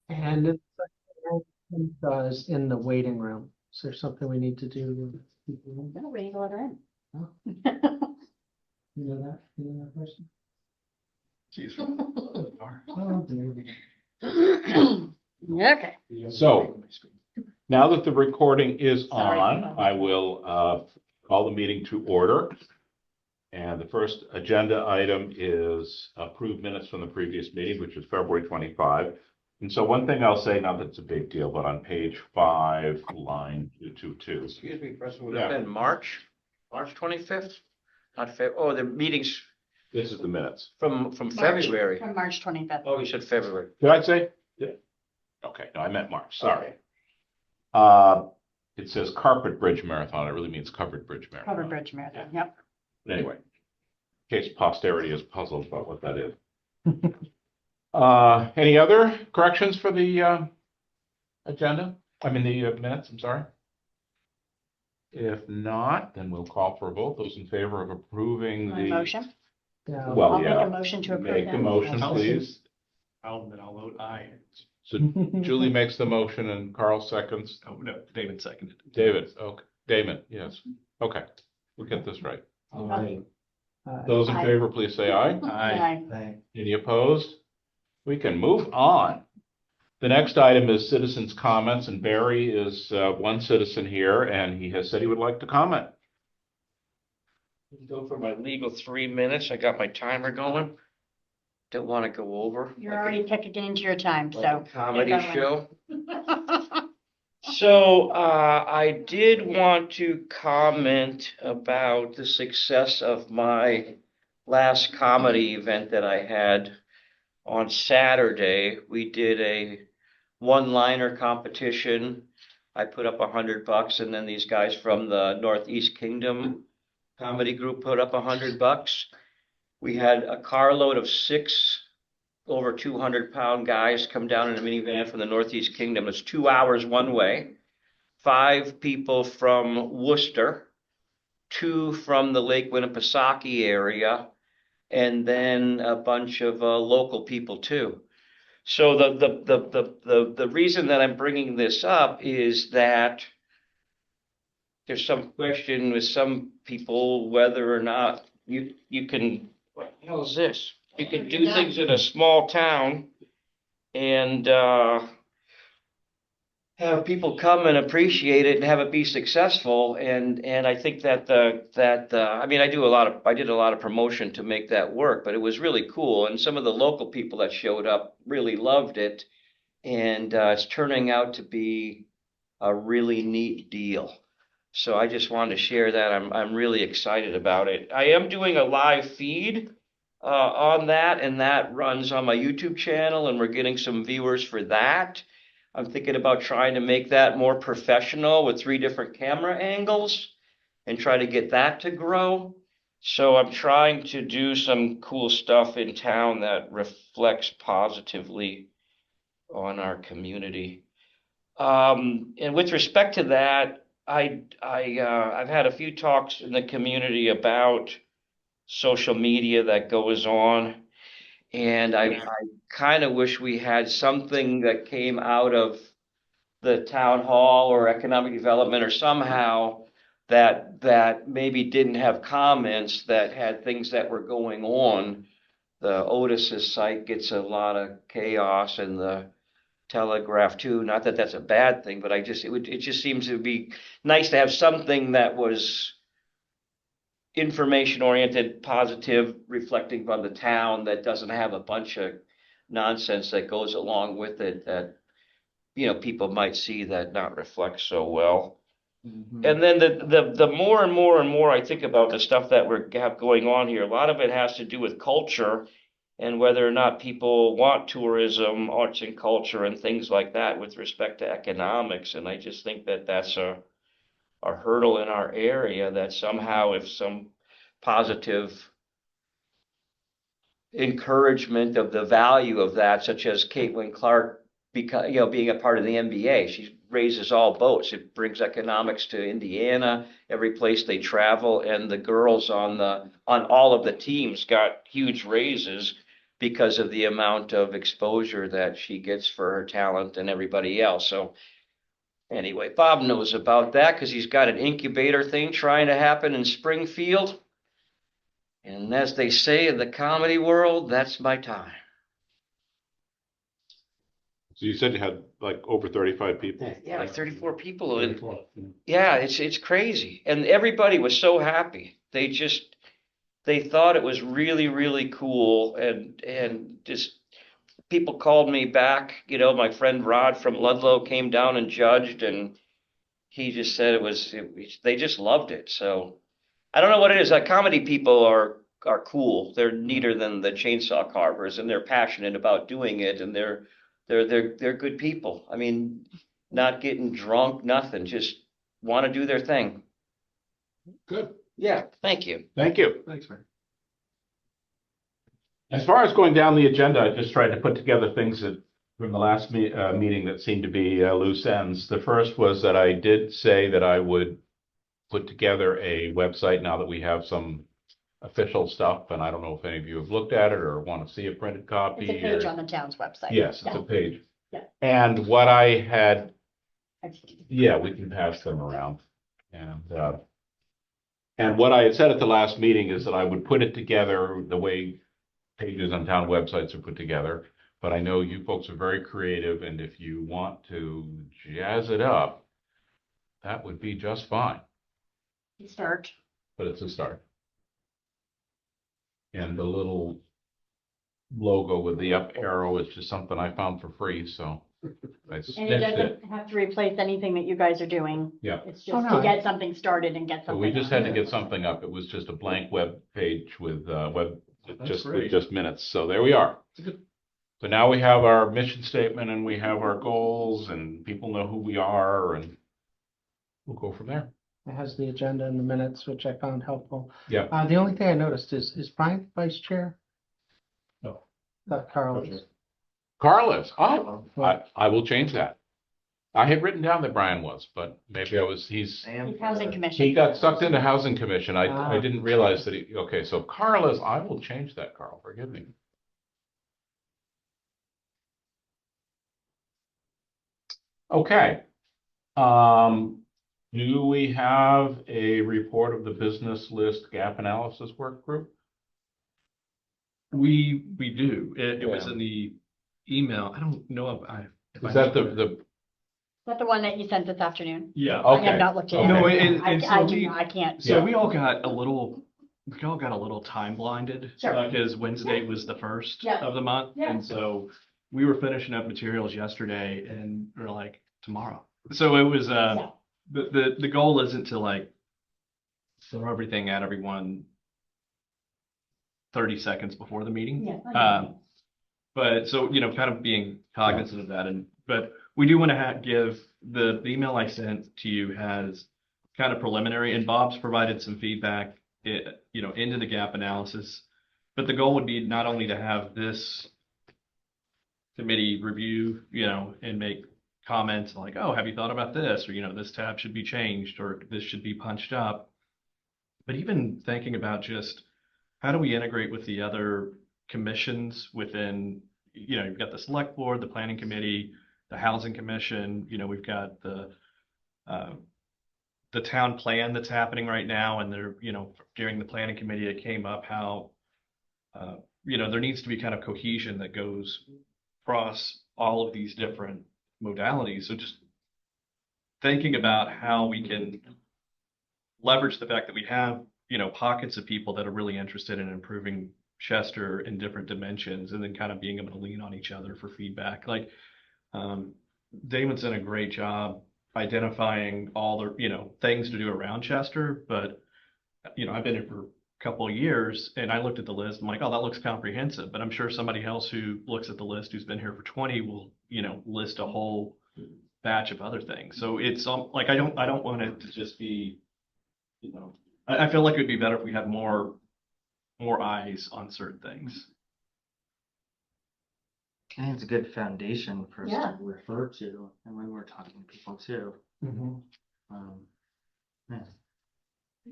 And it's is in the waiting room. Is there something we need to do? No, we need to let her in. Oh. You know that? You know that person? Jeez. Oh, dear. Okay. So now that the recording is Sorry. on, I will call the meeting to order. And the first agenda item is approved minutes from the previous meeting, which is February 25. And so one thing I'll say, not that it's a big deal, but on page 5, line 222. Excuse me, President, would Yeah. have been March 25th? Not Feb, oh, the meetings This is the minutes. from February. From March 25th. Oh, you said February. Did I say? Yeah. Okay, no, I meant March, sorry. It says Carpet Bridge Marathon. It really means Covered Bridge Marathon. Covered Bridge Marathon, yep. But anyway, in case posterity is puzzled about what that is. Any other corrections for the agenda? I mean, the minutes, I'm sorry. If not, then we'll call for a vote. Those in favor of approving My the. motion? Yeah. Well, I'll make yeah. a motion to approve Make the them. motion, please. I'll vote aye. So Julie makes the motion and Carl seconds. Oh, no, David seconded. David, okay, Damon, yes. Okay, we'll get this right. All right. Those in Aye. favor, please say aye. Aye. Aye. Any opposed? We can move on. The next item is citizens' comments, and Barry is one citizen here, and he has said he would like to comment. Go for my legal 3 minutes. I got my timer going. Don't want to go over. You're already kicking into your time, Like so. a comedy get going. show. So I did want to comment about the success of my last comedy event that I had on Saturday. We did a one-liner competition. I put up $100, and then these guys from the Northeast Kingdom comedy group put up $100. We had a carload of 6 over 200-pound guys come down in a minivan from the Northeast Kingdom. It's 2 hours one way. 5 people from Worcester, 2 from the Lake Winnipesaukee area, and then a bunch of local people too. So the reason that I'm bringing this up is that there's some question with some people whether or not you can, what the hell is this? You can do things in a small town and have people come and appreciate it and have it be successful. And I think that I mean, I did a lot of promotion to make that work, but it was really cool. And some of the local people that showed up really loved it. And it's turning out to be a really neat deal. So I just wanted to share that. I'm really excited about it. I am doing a live feed on that, and that runs on my YouTube channel, and we're getting some viewers for that. I'm thinking about trying to make that more professional with 3 different camera angles and try to get that to grow. So I'm trying to do some cool stuff in town that reflects positively on our community. And with respect to that, I've had a few talks in the community about social media that goes on. And I kind of wish we had something that came out of the town hall or economic development or somehow that maybe didn't have comments that had things that were going on. The Otis's site gets a lot of chaos, and the Telegraph too. Not that that's a bad thing, but it just seems to be nice to have something that was information oriented, positive, reflecting on the town that doesn't have a bunch of nonsense that goes along with it that, people might see that not reflect so well. Mhm. And then the more and more I think about the stuff that we have going on here, a lot of it has to do with culture and whether or not people want tourism, arts and culture and things like that with respect to economics. And I just think that that's a hurdle in our area that somehow if some positive encouragement of the value of that, such as Caitlin Clark, being a part of the MBA, she raises all boats. It brings economics to Indiana, every place they travel, and the girls on all of the teams got huge raises because of the amount of exposure that she gets for her talent and everybody else. So anyway, Bob knows about that because he's got an incubator thing trying to happen in Springfield. And as they say in the comedy world, that's my time. So you said you had like over 35 people? Yeah, like 34 people. And yeah, it's crazy. And everybody was so happy. They thought it was really, really cool. And just people called me back. You know, my friend Rod from Ludlow came down and judged, and he just said they just loved it. So I don't know what it is. Like, comedy people are cool. They're neater than the chainsaw carvers, and they're passionate about doing it, and they're good people. I mean, not getting drunk, nothing, just want to do their thing. Good. Yeah, thank you. Thank you. Thanks, man. As far as going down the agenda, I just tried to put together things from the last meeting that seemed to be loose ends. The first was that I did say that I would put together a website now that we have some official stuff, and I don't know if any of you have looked at it or want to see a printed copy. It's a page or- on the town's website. Yes, it's a page. Yeah. And what I had, Yeah. yeah, we can pass them around. And what I had said at the last meeting is that I would put it together the way pages on town websites are put together. But I know you folks are very creative, and if you want to jazz it up, that would be just fine, Start. but it's a start. And the little logo with the up arrow is just something I found for free, so I And it stitched it. doesn't have to replace anything that you guys are doing. Yeah. It's Oh, just no. to get something started and get So something. we just on. had to get something up. It was just a blank web page with That's great. just minutes. So there we are. So now we have our mission statement and we have our goals and people know who we are, and we'll go from there. It has the agenda and the minutes, which I found helpful. Yeah. The only thing I noticed is Brian vice chair? No. Carl is. Carlos, I will change that. I had written down that Brian was, but maybe he's Housing Commission. he got sucked into Housing Commission. I Ah. didn't realize that okay, so Carlos, I will change that, Carl, forgive me. Okay. Do we have a report of the business list gap analysis work group? We do. It was Yeah. in the email. I don't know if Is that the Is that the one that you sent this afternoon? Yeah. Oh, I Okay. have not looked at Okay. it. No, I can't. So Yeah. we all got a little time blinded. Sure. Because Wednesday was the first Yeah. of the month. Yeah. And so we were finishing up materials yesterday and we're like, tomorrow. So it was, Yeah. the goal isn't to like throw everything at everyone 30 seconds before the meeting. Yeah. But so, kind of being cognizant of that, but we do want to give the email I sent to you has kind of preliminary, and Bob's provided some feedback, into the gap analysis. But the goal would be not only to have this committee review, and make comments like, oh, have you thought about this? Or, this tab should be changed, or this should be punched up. But even thinking about just how do we integrate with the other commissions within, you've got the select board, the planning committee, the housing commission, we've got the town plan that's happening right now. And there, during the planning committee, it came up how, there needs to be kind of cohesion that goes across all of these different modalities. So just thinking about how we can leverage the fact that we have, pockets of people that are really interested in improving Chester in different dimensions, and then kind of being able to lean on each other for feedback. Like, Damon's done a great job identifying all the, things to do around Chester, but, I've been here for a couple of years and I looked at the list, I'm like, oh, that looks comprehensive, but I'm sure somebody else who looks at the list who's been here for 20 will, list a whole batch of other things. So it's like, I don't want it to just be, I feel like it would be better if we had more eyes on certain things. I think it's a good foundation for us Yeah. to refer to, and when we're talking to people too. Mhm. Yeah.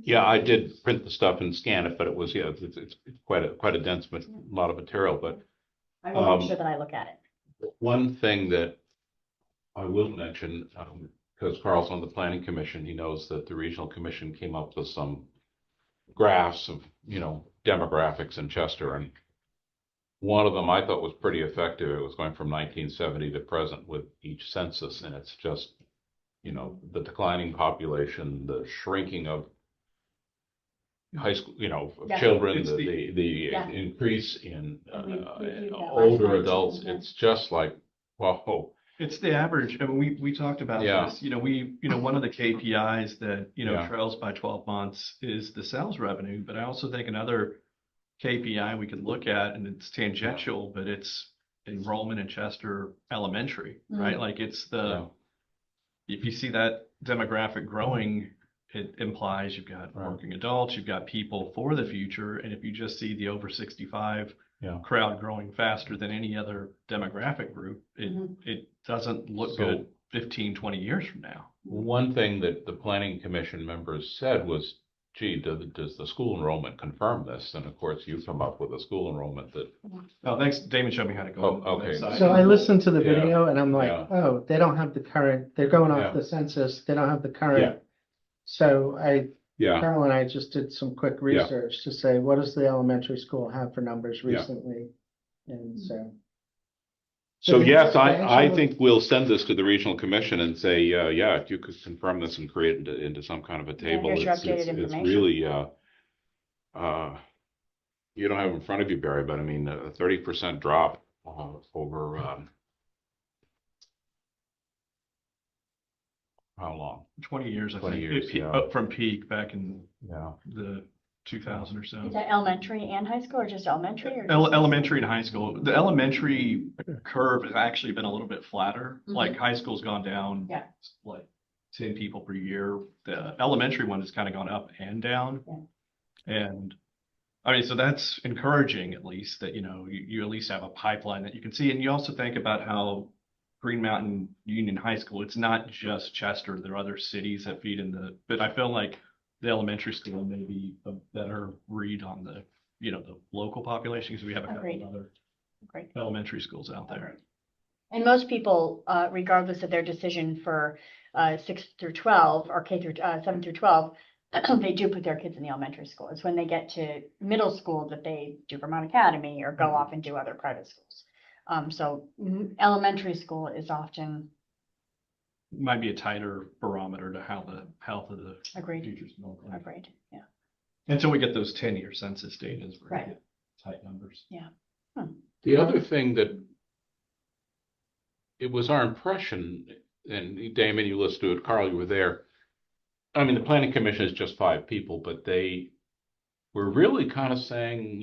Yeah, I did print the stuff and scan it, but it was, it's quite a dense, lot of material, but I will make sure that I look at it. One thing that I will mention, because Carl's on the planning commission, he knows that the regional commission came up with some graphs of, demographics in Chester, and one of them I thought was pretty effective. It was going from 1970 to present with each census, and it's just, the declining population, the shrinking of high school, Yeah. children, It's the Yeah. increase in We reviewed that last older night. adults. Mhm. It's just like, whoa. It's the average. I mean, we talked about Yeah. this, one of the KPIs that, Yeah. trails by 12 months is the sales revenue. But I also think another KPI we could look at, and it's tangential, but it's enrollment in Chester Elementary, right? Like it's Yeah. if you see that demographic growing, it implies you've got Right. working adults, you've got people for the future. And if you just see the over 65 Yeah. crowd growing faster than any other demographic group, it doesn't look good 15, 20 years from now. One thing that the planning commission members said was, gee, does the school enrollment confirm this? And of course, you come up with a school enrollment that, Oh, thanks. Damon showed me how to go. Oh, on the okay. website. So I listened to the Yeah. video and I'm like, Yeah. oh, they don't have the current, they're going Yeah. off the census, they don't have the Yeah. current. So yeah, Carol and I just did some quick Yeah. research to say, what does the elementary school have for numbers Yeah. recently? And so. so the yes, I expansion- think we'll send this to the regional commission and say, yeah, if you could confirm this and create it into some kind of a table. here's your It's updated information. really, you don't have it in front of you, Barry, but I mean, a 30% drop over, how long? 20 years, I 20 think. years, It pe- yeah. Up from peak back in Yeah. the 2000 or so. Is that elementary and high school or just elementary or? just- Elementary and high school. The elementary curve has actually been a little bit flatter. Mhm. Like high school's gone down. Yeah. Like 10 people per year. The elementary one has kind of gone up and down. Yeah. And I mean, so that's encouraging at least that, you at least have a pipeline that you can see. And you also think about how Green Mountain Union High School, it's not just Chester. There are other cities that feed but I feel like the elementary school may be a better read on the local population because we have a couple Agreed. of other Great. elementary schools out there. And most people, regardless of their decision for 6 through 12 or K through 7 through 12, they do put their kids in the elementary school. It's when they get to middle school that they do Vermont Academy or go off and do other private schools. So elementary school is often Might be a tighter barometer to how the health of the agreed. teachers look like. Agreed. Yeah. Until we get those 10-year census data, is where Right. we get tight numbers. The other thing that it was our impression, and Damon, you listened to it, Carl, you were there. I mean, the planning commission is just 5 people, but they were really kind of saying,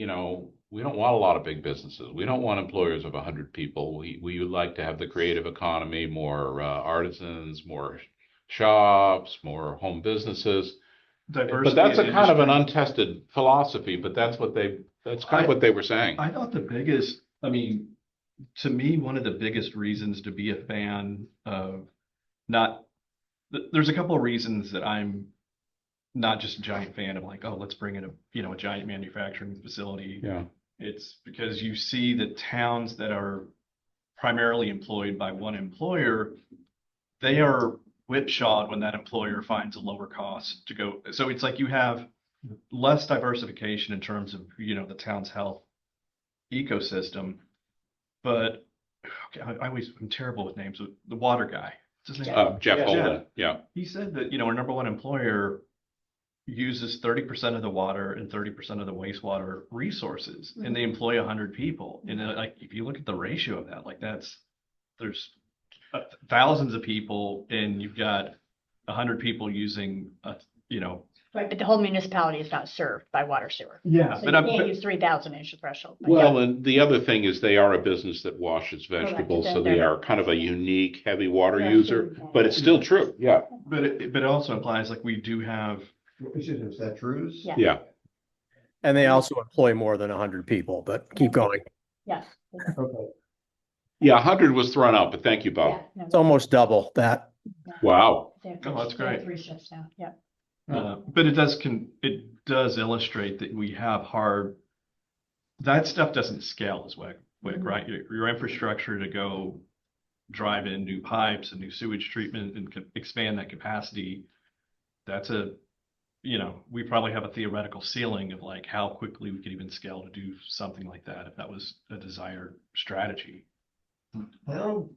we don't want a lot of big businesses. We don't want employers of 100 people. We would like to have the creative economy, more artisans, more shops, more home businesses. But Diversity that's a in kind of an industry. untested philosophy, but that's kind of what they were saying. I thought to me, one of the biggest reasons to be a fan of there's a couple of reasons that I'm not just a giant fan of like, oh, let's bring in a giant manufacturing facility. Yeah. It's because you see the towns that are primarily employed by one employer, they are whipshawed when that employer finds a lower cost to go. So it's like you have less diversification in terms of, the town's health ecosystem. But okay, I'm terrible with names. The water guy. What's his name? Jeff Yeah. Holden, yeah. He said that, our number one employer uses 30% of the water and 30% of the wastewater resources, and they employ 100 people. And like, if you look at the ratio of that, like there's thousands of people, and you've got 100 people using, Right, but the whole municipality is not served by water sewer. yeah. So But you can't use 3,000 as your threshold. But Well, and the other thing is they are a business that washes vegetables, so they They're- are kind of a unique heavy water Yeah, user, sure. but it's still true, yeah, but it also implies like we do have. Is that Drew's? Yeah. yeah. And they also employ more than 100 people, but keep going. Yes. Yeah, 100 was thrown out, but thank you, Yeah, Bob. no, It's almost double that. Wow. they have Oh, that's they have great. 3 shifts now. Yeah. But it does illustrate that we have that stuff doesn't scale as Like, right, your infrastructure to go drive in new pipes and new sewage treatment and expand that capacity. That's we probably have a theoretical ceiling of like how quickly we could even scale to do something like that if that was a desired strategy. How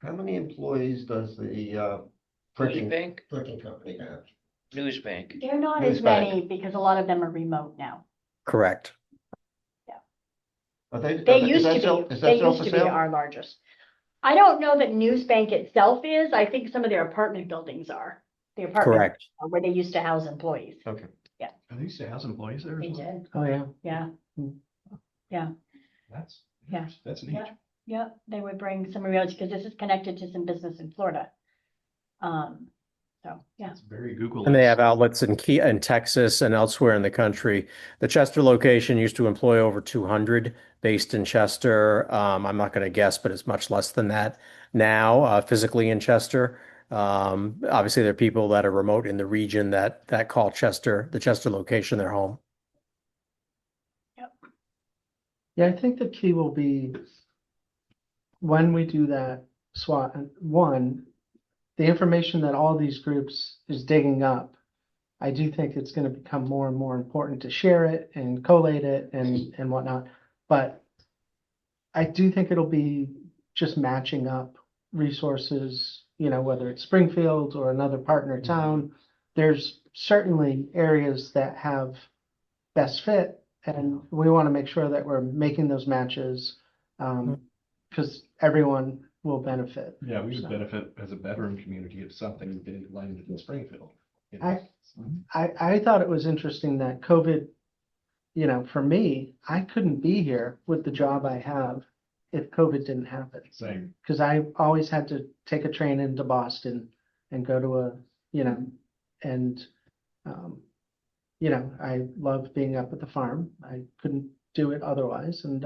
many employees does the printing Newsbank, company have? Newsbank. They're not Who's as many because a lot of them are remote now. Correct. Are they? They is used that to still- be, Is they that still used for to be sale? our largest. I don't know that Newsbank itself is. I think some of their apartment buildings are. The apartment Correct. where they used to house employees. Okay. Are these house employees there? as They well? did, Oh, yeah. yeah. That's, Yeah. that's neat. Yeah. Yeah, they would bring some realty because this is connected to some business in Florida. So, yeah. It's very Google. And they have outlets in Texas and elsewhere in the country. The Chester location used to employ over 200 based in Chester. I'm not going to guess, but it's much less than that now, physically in Chester. Obviously, there are people that are remote in the region that call the Chester location, their home. Yeah, I think the key will be when we do that SWOT, one, the information that all these groups is digging up. I do think it's going to become more and more important to share it and collate it and whatnot. But I do think it'll be just matching up resources, whether it's Springfield or another partner town. There's certainly areas that have best fit, and we want to make sure that we're making those matches, because everyone will benefit. Yeah, we would So, benefit as a veteran community if something did landed in Springfield. I thought it was interesting that COVID, for me, I couldn't be here with the job I have if COVID didn't happen. Same. Because I always had to take a train into Boston and go to I love being up at the farm. I couldn't do it otherwise. And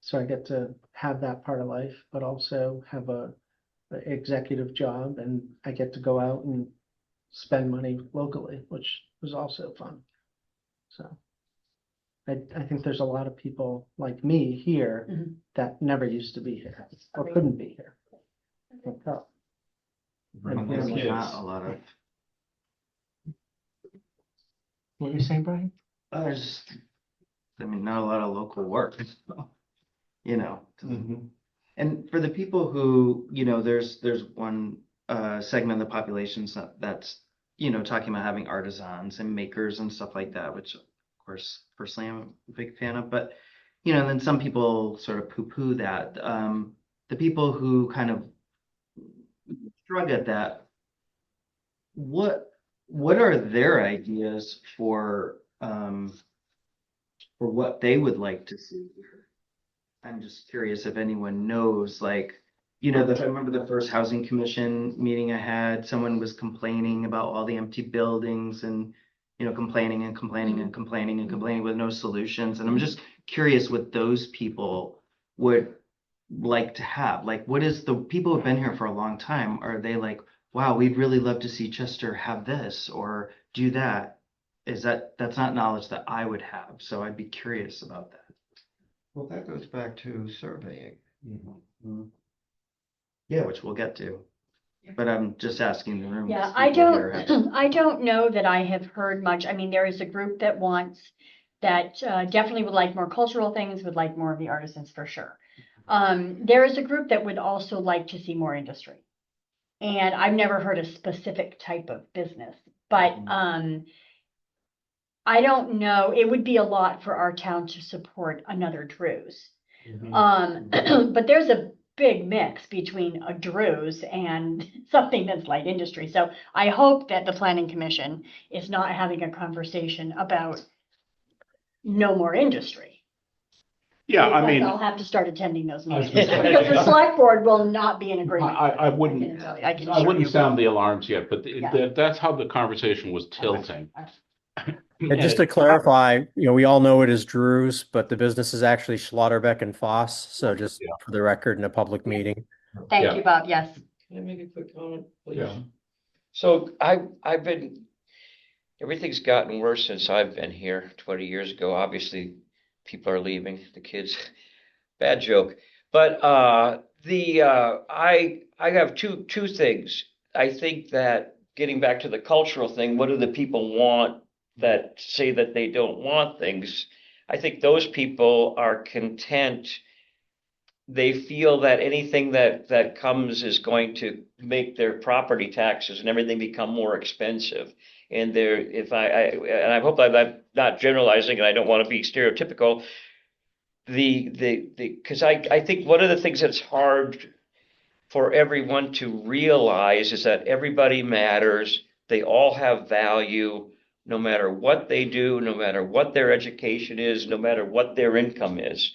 so I get to have that part of life, but also have a executive job, and I get to go out and spend money locally, which was also fun. So I think there's a lot of people like me here Mhm. that never used to be here or Agreed. couldn't be here. And Yeah. there's Kids. not a lot of, What were you saying, Brian? there's, not a lot of local work, you know. And for the people who, there's one segment of the population that's, talking about having artisans and makers and stuff like that, which of course, personally I'm a big fan of, but, and then some people sort of poo-poo that. The people who kind of shrug at that, what are their ideas for what they would like to see here? I'm just curious if anyone knows, like, I remember the first housing commission meeting I had, someone was complaining about all the empty buildings and, complaining and complaining and complaining and complaining with no solutions. And I'm just curious what those people would like to have. Like, what is the people who've been here for a long time? Are they like, wow, we'd really love to see Chester have this or do that? That's not knowledge that I would have. So I'd be curious about that. Well, that goes back to surveying. Yeah, which we'll get to. But I'm just asking the room. Yeah, if I people here have- I don't know that I have heard much. I mean, there is a group that definitely would like more cultural things, would like more of the artisans for sure. There is a group that would also like to see more industry. And I've never heard a specific type of business, but, I don't know, it would be a lot for our town to support another Drew's. But there's a big mix between a Drew's and something that's light industry. So I hope that the planning commission is not having a conversation about no more industry. Yeah, I Because mean, I'll have to start attending those I was meetings, gonna say- because the select board will not be in agreement. I I wouldn't, can tell you, I can I assure wouldn't you. sound the alarms yet, but Yeah. that's how the conversation was tilting. And just to clarify, we all know it is Drew's, but the business is actually Schlotterbeck and Foss. So just Yeah. for the record, in a public meeting. Thank Yeah. you, Bob, yes. Can I make a quick comment, please? Yeah. So everything's gotten worse since I've been here 20 years ago. Obviously, people are leaving, the kids. bad joke. But I have two things. I think that getting back to the cultural thing, what do the people want that say that they don't want things? I think those people are content. They feel that anything that comes is going to make their property taxes and everything become more expensive. And there, if and I hope I'm not generalizing, and I don't want to be stereotypical, because I think one of the things that's hard for everyone to realize is that everybody matters. They all have value, no matter what they do, no matter what their education is, no matter what their income is.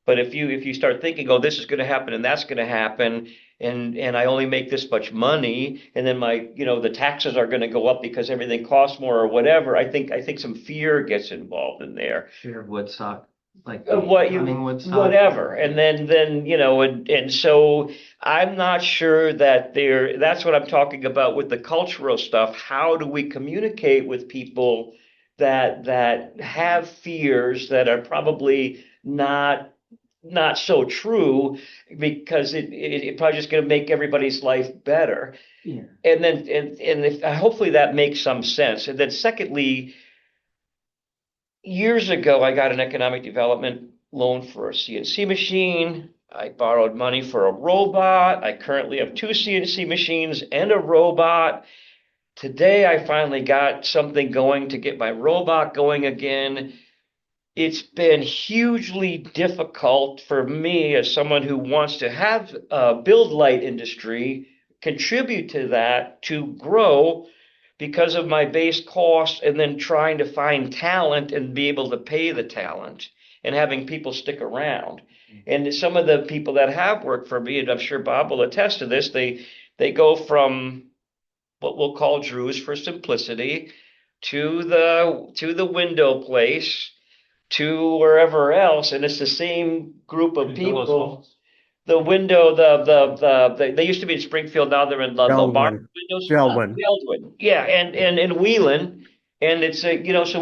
But if you start thinking, oh, this is going to happen and that's going to happen, and I only make this much money, and then the taxes are going to go up because everything costs more or whatever, I think some fear gets involved in there. Fear of Woodstock, like What you, becoming Woodstock. whatever, and then and so I'm not sure that that's what I'm talking about with the cultural stuff. How do we communicate with people that have fears that are probably not so true, because it probably just going to make everybody's life better. Yeah. And then and if hopefully that makes some sense. And then secondly, years ago I got an economic development loan for a CNC machine. I borrowed money for a robot. I currently have 2 CNC machines and a robot. Today I finally got something going to get my robot going again. It's been hugely difficult for me, as someone who wants to have build light industry, contribute to that, to grow, because of my base cost, and then trying to find talent and be able to pay the talent and having people stick around. And some of the people that have worked for me, and I'm sure Bob will attest to this, they go from what we'll call Drew's for simplicity to the window place to wherever else, and it's the same group of people. The window, they used to be in Springfield, now they're in Lombard windows. Geldwin, yeah, and Wheelan, and it's so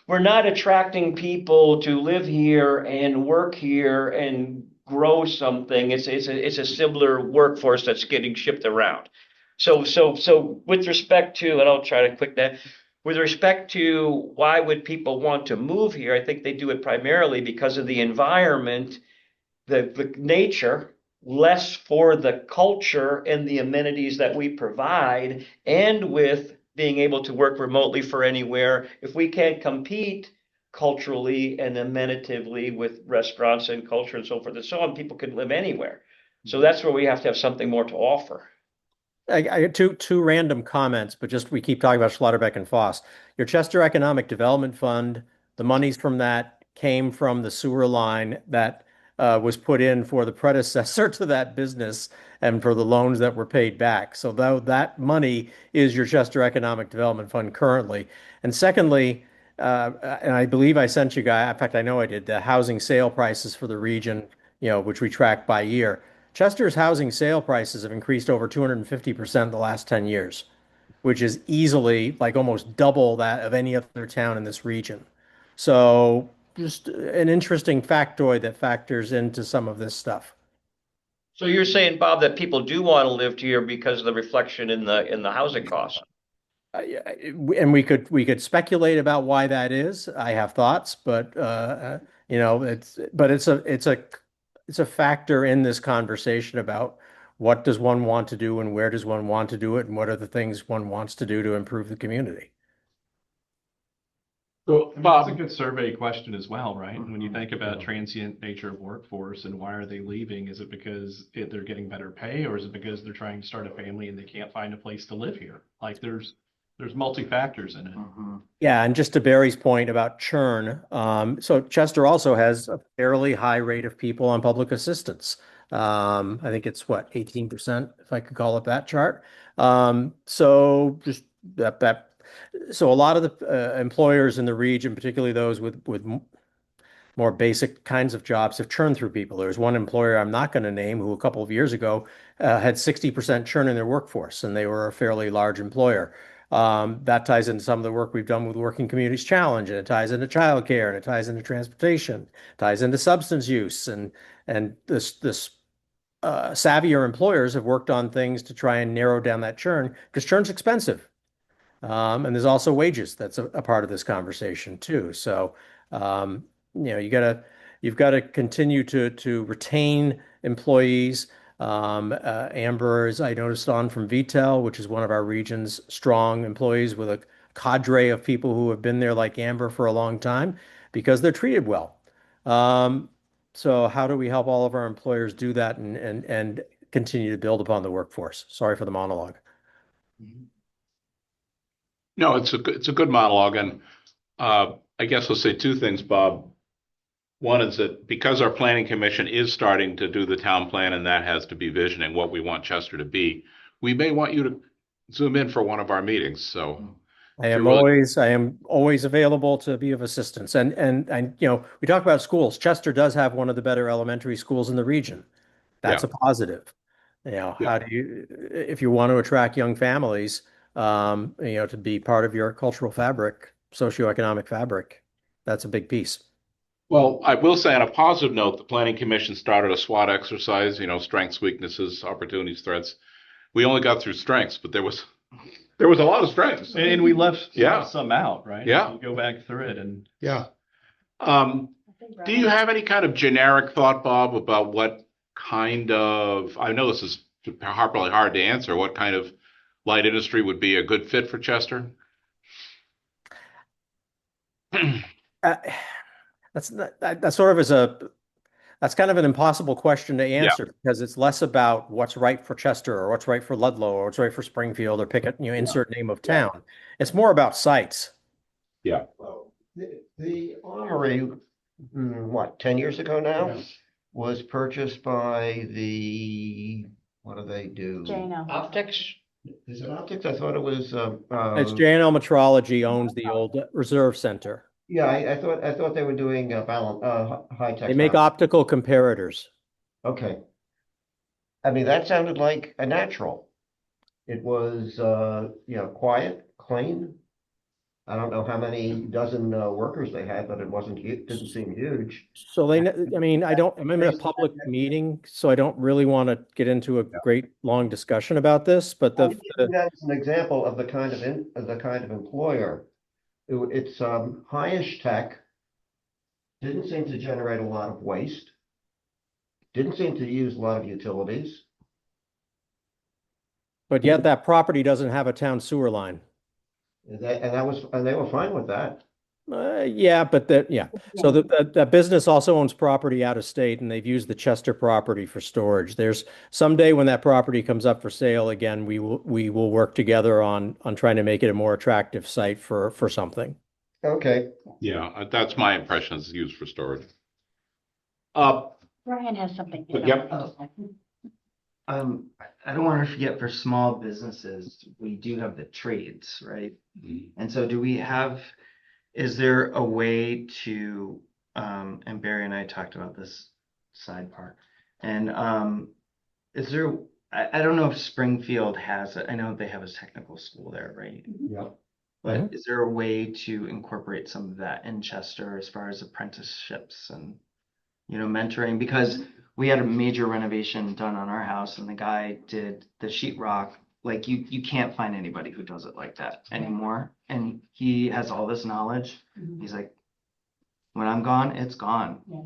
we're not attracting people to live here and work here and grow something. It's a similar workforce that's getting shipped around. So with respect to, and I'll try to quick that. With respect to why would people want to move here, I think they do it primarily because of the environment, the nature, less for the culture and the amenities that we provide, and with being able to work remotely for anywhere. If we can't compete culturally and amenitively with restaurants and culture and so forth and so on, people can live anywhere. So that's where we have to have something more to offer. I got two random comments, but just we keep talking about Schlotterbeck and Foss. Your Chester Economic Development Fund, the monies from that came from the sewer line that was put in for the predecessor to that business and for the loans that were paid back. So that money is your Chester Economic Development Fund currently. And secondly, and I believe I sent you guys, in fact, I know I did, the housing sale prices for the region, which we track by year. Chester's housing sale prices have increased over 250% in the last 10 years, which is easily like almost double that of any other town in this region. So just an interesting factoid that factors into some of this stuff. So you're saying, Bob, that people do want to live here because of the reflection in the housing costs? And we could speculate about why that is. I have thoughts, but it's a factor in this conversation about what does one want to do and where does one want to do it, and what are the things one wants to do to improve the community. So, Bob, that's a good survey question as well, right? When you think about transient nature of workforce and why are they leaving, is it because they're getting better pay, or is it because they're trying to start a family and they can't find a place to live here? Like there's multi-factors in it. Yeah, and just to Barry's point about churn, so Chester also has a fairly high rate of people on public assistance. I think it's 18%, if I could call it that chart. So just so a lot of the employers in the region, particularly those with more basic kinds of jobs, have churned through people. There's one employer I'm not going to name who a couple of years ago had 60% churn in their workforce, and they were a fairly large employer. That ties into some of the work we've done with Working Communities Challenge, and it ties into childcare, and it ties into transportation, ties into substance use, and this savvier employers have worked on things to try and narrow down that churn because churn's expensive. And there's also wages. That's a part of this conversation too. So, you've got to continue to retain employees. Amber is, I noticed, on from VTEL, which is one of our region's strong employees with a cadre of people who have been there like Amber for a long time because they're treated well. So how do we help all of our employers do that and continue to build upon the workforce? Sorry for the monologue. No, it's a good monologue, and I guess I'll say two things, Bob. One is that because our planning commission is starting to do the town plan, and that has to be visioning what we want Chester to be, we may want you to zoom in for one of our meetings. So I if am you're really- always available to be of assistance. And we talk about schools. Chester does have one of the better elementary schools in the region. That's Yeah. a positive. Yeah. How do you, if you want to attract young families, to be part of your cultural fabric, socioeconomic fabric, that's a big piece. Well, I will say on a positive note, the planning commission started a SWOT exercise, strengths, weaknesses, opportunities, threats. We only got through strengths, but there was a lot of strengths. And we left Yeah. some out, right? Yeah. You go back through it and Yeah. I think Do you have any kind of generic thought, Bob, about what kind of, I know this is probably hard to answer, what kind of light industry would be a good fit for Chester? Uh, that's sort of that's kind of an impossible question to answer because it's less about what's right for Chester or what's right for Ludlow or what's right for Springfield or pick a, insert name of town. It's more about sites. Yeah. Well, the Armory, 10 years ago now, Yeah. was purchased by what do they do? J&L. Optics? Is it Optics? I thought it was, It's J&L Metrology owns the old Reserve Center. yeah, I thought they were doing high-tech. They make balance. optical comparators. Okay. I mean, that sounded like a natural. It was, quiet, clean. I don't know how many dozen workers they had, but it didn't seem huge. So I'm in a public meeting, so I don't really want to get into a great long discussion about this, but I'm using that as an example of the kind of employer. It's high-ish tech, didn't seem to generate a lot of waste, didn't seem to use a lot of utilities. but yet that property doesn't have a town sewer line. And they were fine with that. Yeah, but So the business also owns property out of state, and they've used the Chester property for storage. There's someday when that property comes up for sale again, we will work together on trying to make it a more attractive site for something. Okay. Yeah, that's my impression, it's used for storage. Brian has something. Yep. I don't want to forget for small businesses, we do have the trades, right? And so is there a way to, and Barry and I talked about this side part, and I don't know if Springfield has it, I know they have a technical school there, right? Yeah. But is there a way to incorporate some of that in Chester as far as apprenticeships and, mentoring? Because we had a major renovation done on our house and the guy did the sheetrock. Like you can't find anybody who does it like that anymore. And he has all this knowledge. He's like, when I'm gone, it's gone. Yeah.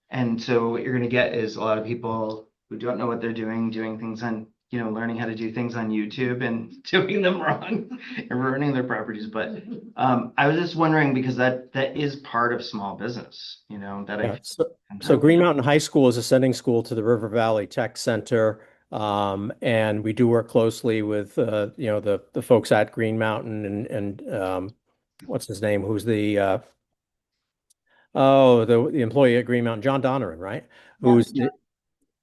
And so what you're going to get is a lot of people who don't know what they're doing things on, learning how to do things on YouTube and doing them wrong and ruining their properties. But I was just wondering, because that is part of small business, So Green Mountain High School is a sending school to the River Valley Tech Center. And we do work closely with, the folks at Green Mountain and what's his name? Who's the employee at Green Mountain, John Donneran, right? Who's,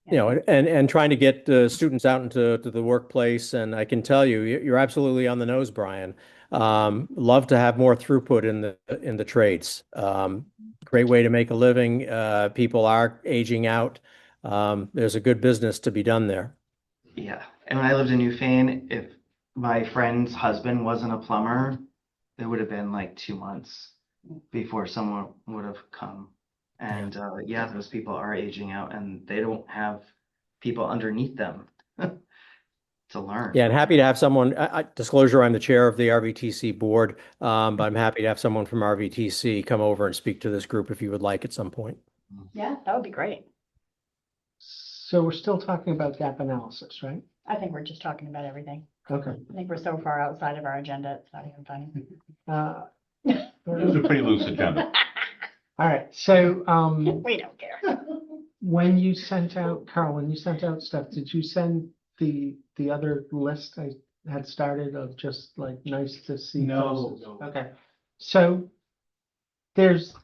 and trying to get students out into the workplace. And I can tell you, you're absolutely on the nose, Brian. Love to have more throughput in the trades. Great way to make a living. People are aging out. There's a good business to be done there. Yeah. And when I lived in Newfane, if my friend's husband wasn't a plumber, it would have been like 2 months before someone would have come. And yeah, those people are aging out and they don't have people underneath them to learn. Yeah, and happy to have someone, disclosure, I'm the chair of the RVTC board, but I'm happy to have someone from RVTC come over and speak to this group if you would like at some point. Yeah, that would be great. So we're still talking about gap analysis, right? I think we're just talking about everything. Okay. I think we're so far outside of our agenda, it's not even funny. It was a pretty loose agenda. All right, so, We don't care. when you sent out, Carl, when you sent out stuff, did you send the other list I had started of just like nice to see? No. places? Okay, so there's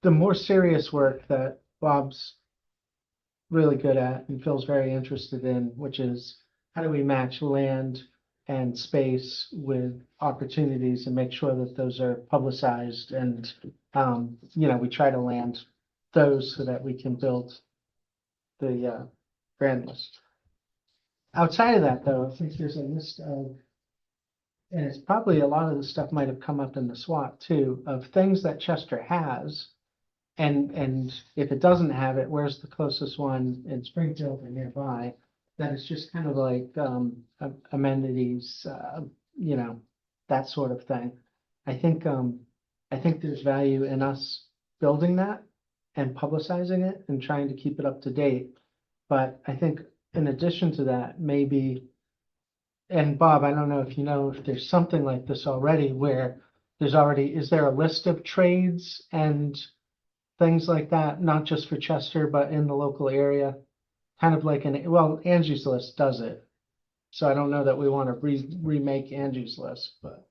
the more serious work that Bob's really good at and feels very interested in, which is how do we match land and space with opportunities and make sure that those are publicized and, we try to land those so that we can build the grand list. Outside of that, though, I think there's a list of, and it's probably a lot of the stuff might have come up in the SWAT too, of things that Chester has. And if it doesn't have it, where's the closest one in Springfield or nearby? That is just kind of like amenities, that sort of thing. I think there's value in us building that and publicizing it and trying to keep it up to date. But I think in addition to that, maybe, and Bob, I don't know if you know if there's something like this already where is there a list of trades and things like that, not just for Chester, but in the local area? Kind of like Angie's List does it. So I don't know that we want to remake Angie's List, but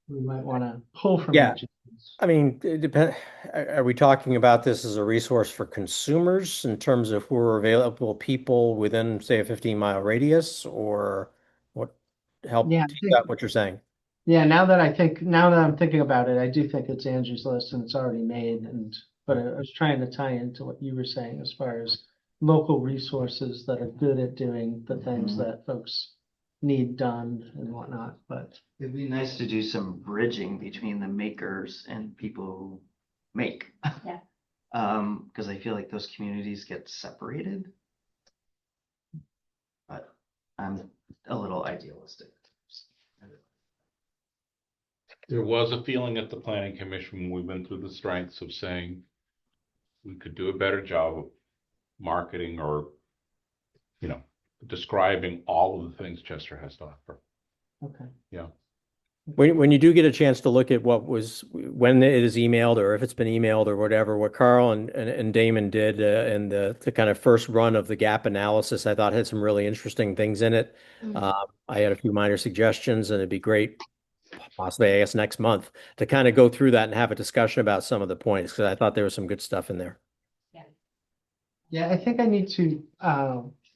we might want to pull from Yeah. Angie's List. I mean, it depend, are we talking about this as a resource for consumers in terms of who are available people within, say, a 15-mile radius, or what? Help Yeah, tease out what you're saying. Yeah, now that I'm thinking about it, I do think it's Angie's List and it's already made, but I was trying to tie into what you were saying as far as local resources that are good at doing the things that folks need done and whatnot, but It'd be nice to do some bridging between the makers and people who make. Yeah. Because I feel like those communities get separated. But I'm a little idealistic. There was a feeling at the planning commission when we went through the strengths of saying we could do a better job of marketing or, describing all of the things Chester has to offer. okay. Yeah. When you do get a chance to look at when it is emailed or if it's been emailed or whatever, what Carl and Damon did in the kind of first run of the gap analysis, I thought had some really interesting things in it. I had a few minor suggestions, and it'd be great, possibly, I guess, next month to kind of go through that and have a discussion about some of the points, because I thought there was some good stuff in there. Yeah, I think I need to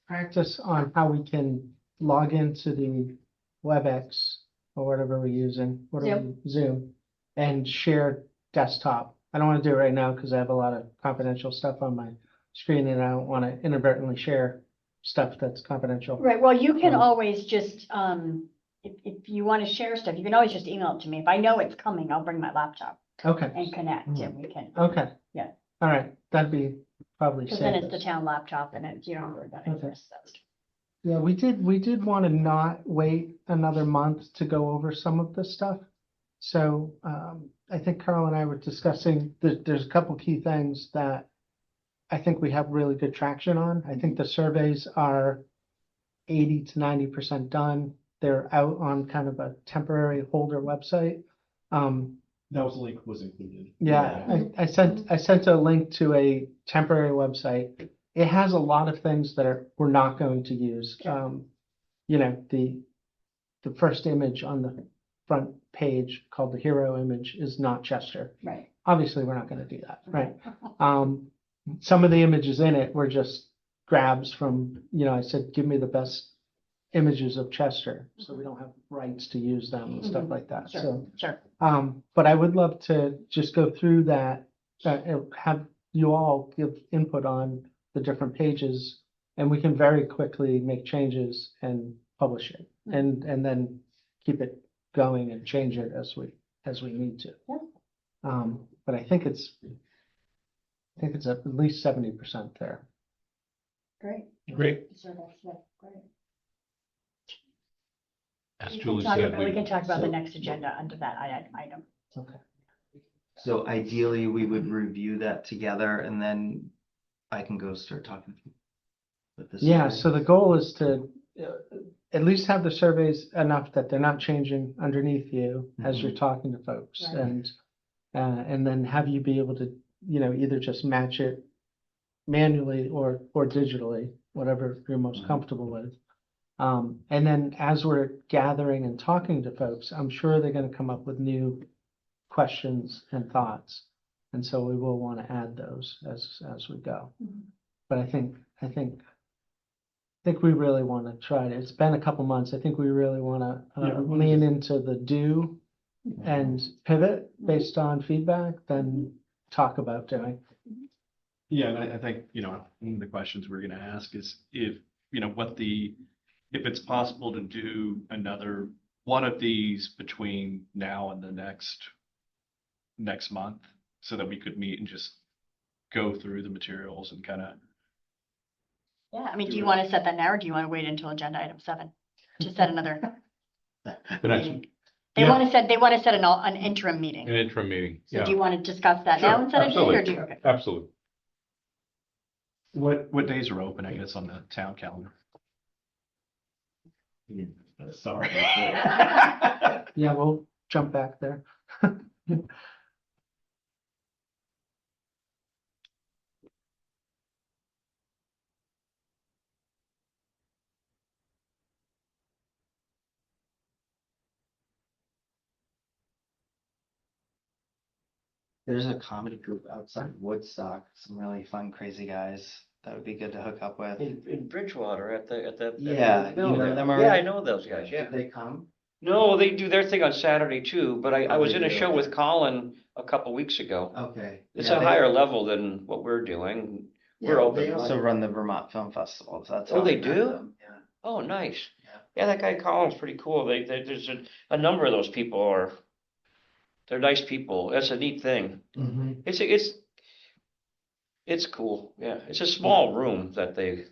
practice on how we can log into the WebEx or whatever we're using, Zoom, and share desktop. I don't want to do it right now because I have a lot of confidential stuff on my screen and I don't want to inadvertently share stuff that's confidential. Right, well, you can always just, if you want to share stuff, you can always just email it to me. If I know it's coming, I'll bring my laptop Okay, and connect and we can, okay. Yeah. All right, that'd be probably because then it's the safest. town laptop and you don't worry about it. Okay. First, that's- Yeah, we did want to not wait another month to go over some of this stuff. So I think Carl and I were discussing, there's a couple key things that I think we have really good traction on. I think the surveys are 80 to 90% done. They're out on kind of a temporary holder website. That was link was included. Yeah, I sent a link to a temporary website. It has a lot of things that we're not going to use. The first image on the front page called the hero image is not Chester. Right. Obviously, we're not going to do that, right? Some of the images in it were just grabs from, I said, give me the best images of Chester, so we don't have rights to use them and stuff like that. Sure, sure. But I would love to just go through that, have you all give input on the different pages, and we can very quickly make changes and publish it and then keep it going and change it as we need to. Yeah. But I think it's at least 70% there. Great. Great. So that's, yeah, great. As We can Julie talk said, about- we can talk about the so- next agenda under that item. Okay. So ideally, we would review that together and then I can go start talking. with the Yeah, survey. so the goal is to at least have the surveys enough that they're not changing underneath you as you're talking to folks Right. and then have you be able to, either just match it manually or digitally, whatever you're most comfortable with. And then as we're gathering and talking to folks, I'm sure they're gonna come up with new questions and thoughts. And so we will want to add those as we go. Mhm. But I think we really want to try to, it's been a couple months. I think we really want to Yeah, we wanna lean just- into the do and pivot based on feedback, then talk about doing. Yeah, and I think, one of the questions we're gonna ask is if it's possible to do another one of these between now and the next month, so that we could meet and just go through the materials and kind of. Yeah, I mean, do Do you it. want to set that now, or do you want to wait until agenda item 7 to set another? the next, meeting? They Yeah. want to set an interim meeting. an interim meeting, So yeah. do you want to discuss that now Sure, and set a date, or absolutely. do you? Okay. Absolutely. What days are open, I guess, on the town calendar? Sorry. Yeah, we'll jump back there. There's a comedy group outside Woodstock, some really fun, crazy guys. That would be good to hook up with. In Bridgewater at the Yeah, you building. know them Yeah, already? I know those guys, yeah. Did they come? No, they do their thing on Saturday too, but I Oh, was they in a do, show okay. with Colin a couple weeks ago. Okay. It's Yeah, a higher level than what we're doing. We're open. They also run the Vermont Film Festival, so that's. Oh, how I they met do? them, Yeah. Oh, nice. Yeah. Yeah, that guy Colin's pretty cool. There's a number of those people they're nice people. That's a neat thing. Mhm. It's cool. Yeah, it's a small room that they've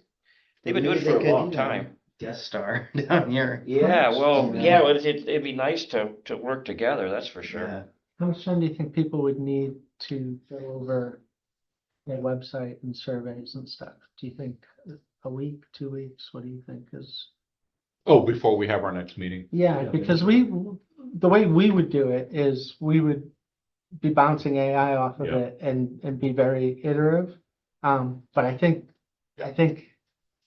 been doing it Maybe for they a could, long time. Guest star down here. Yeah, well, Yeah. yeah, well, it'd be nice to work together, that's for sure. Yeah. How much time do you think people would need to go over their website and surveys and stuff? Do you think a week, 2 weeks? What do you think is? Oh, before we have our next meeting. Yeah, Yeah. because the way we would do it is we would be bouncing AI off of Yeah. it and be very iterative. But I think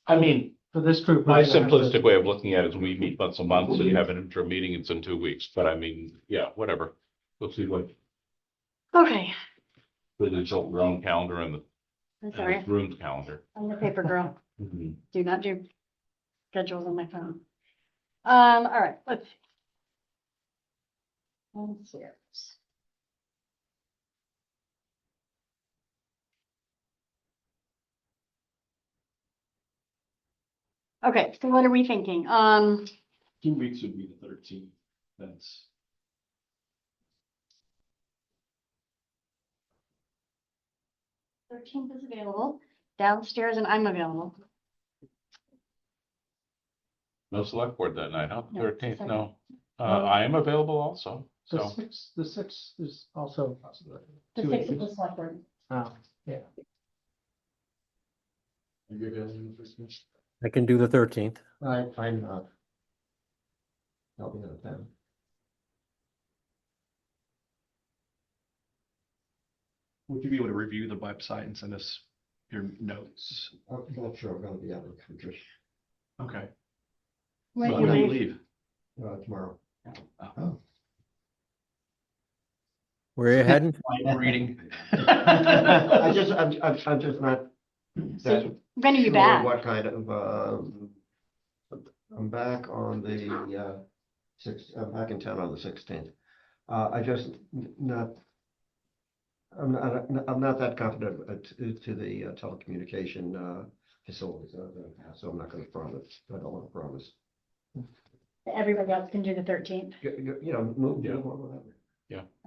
I mean, for this group. my we're gonna have to- simplistic way of looking at it is we meet once a month, so you have an interim meeting, it's in 2 weeks, but I mean, yeah, whatever. We'll see what, Okay, the your own calendar and I'm the sorry, room's calendar. I'm the paper girl. Mhm. Do not do schedules on my phone. All right, let's see. Let's see. Okay, so what are we thinking? 2 weeks would be the 13th. That's. 13th is available downstairs and I'm available. No select board that night, huh? No, 13th, second. no. No. I am available also, so. The sixth is also a possibility. The 2 6th weeks. is the select board. Oh, yeah. I can do the 13th. I'm not. I'll be out of town. Would you be able to review the website and send us your notes? I'm not sure I'm gonna be out of the country, Okay. When When you do you leave? leave? tomorrow. Oh. Where are you heading? Light reading. I'm just not. that When are you sure back? What kind of, I'm back on the, I'm back in town on the 16th. I just not, I'm not that confident to the telecommunication, facilities, so I'm not gonna promise, I don't wanna promise. Everybody else can do the 13th. You know, move, Yeah. or whatever.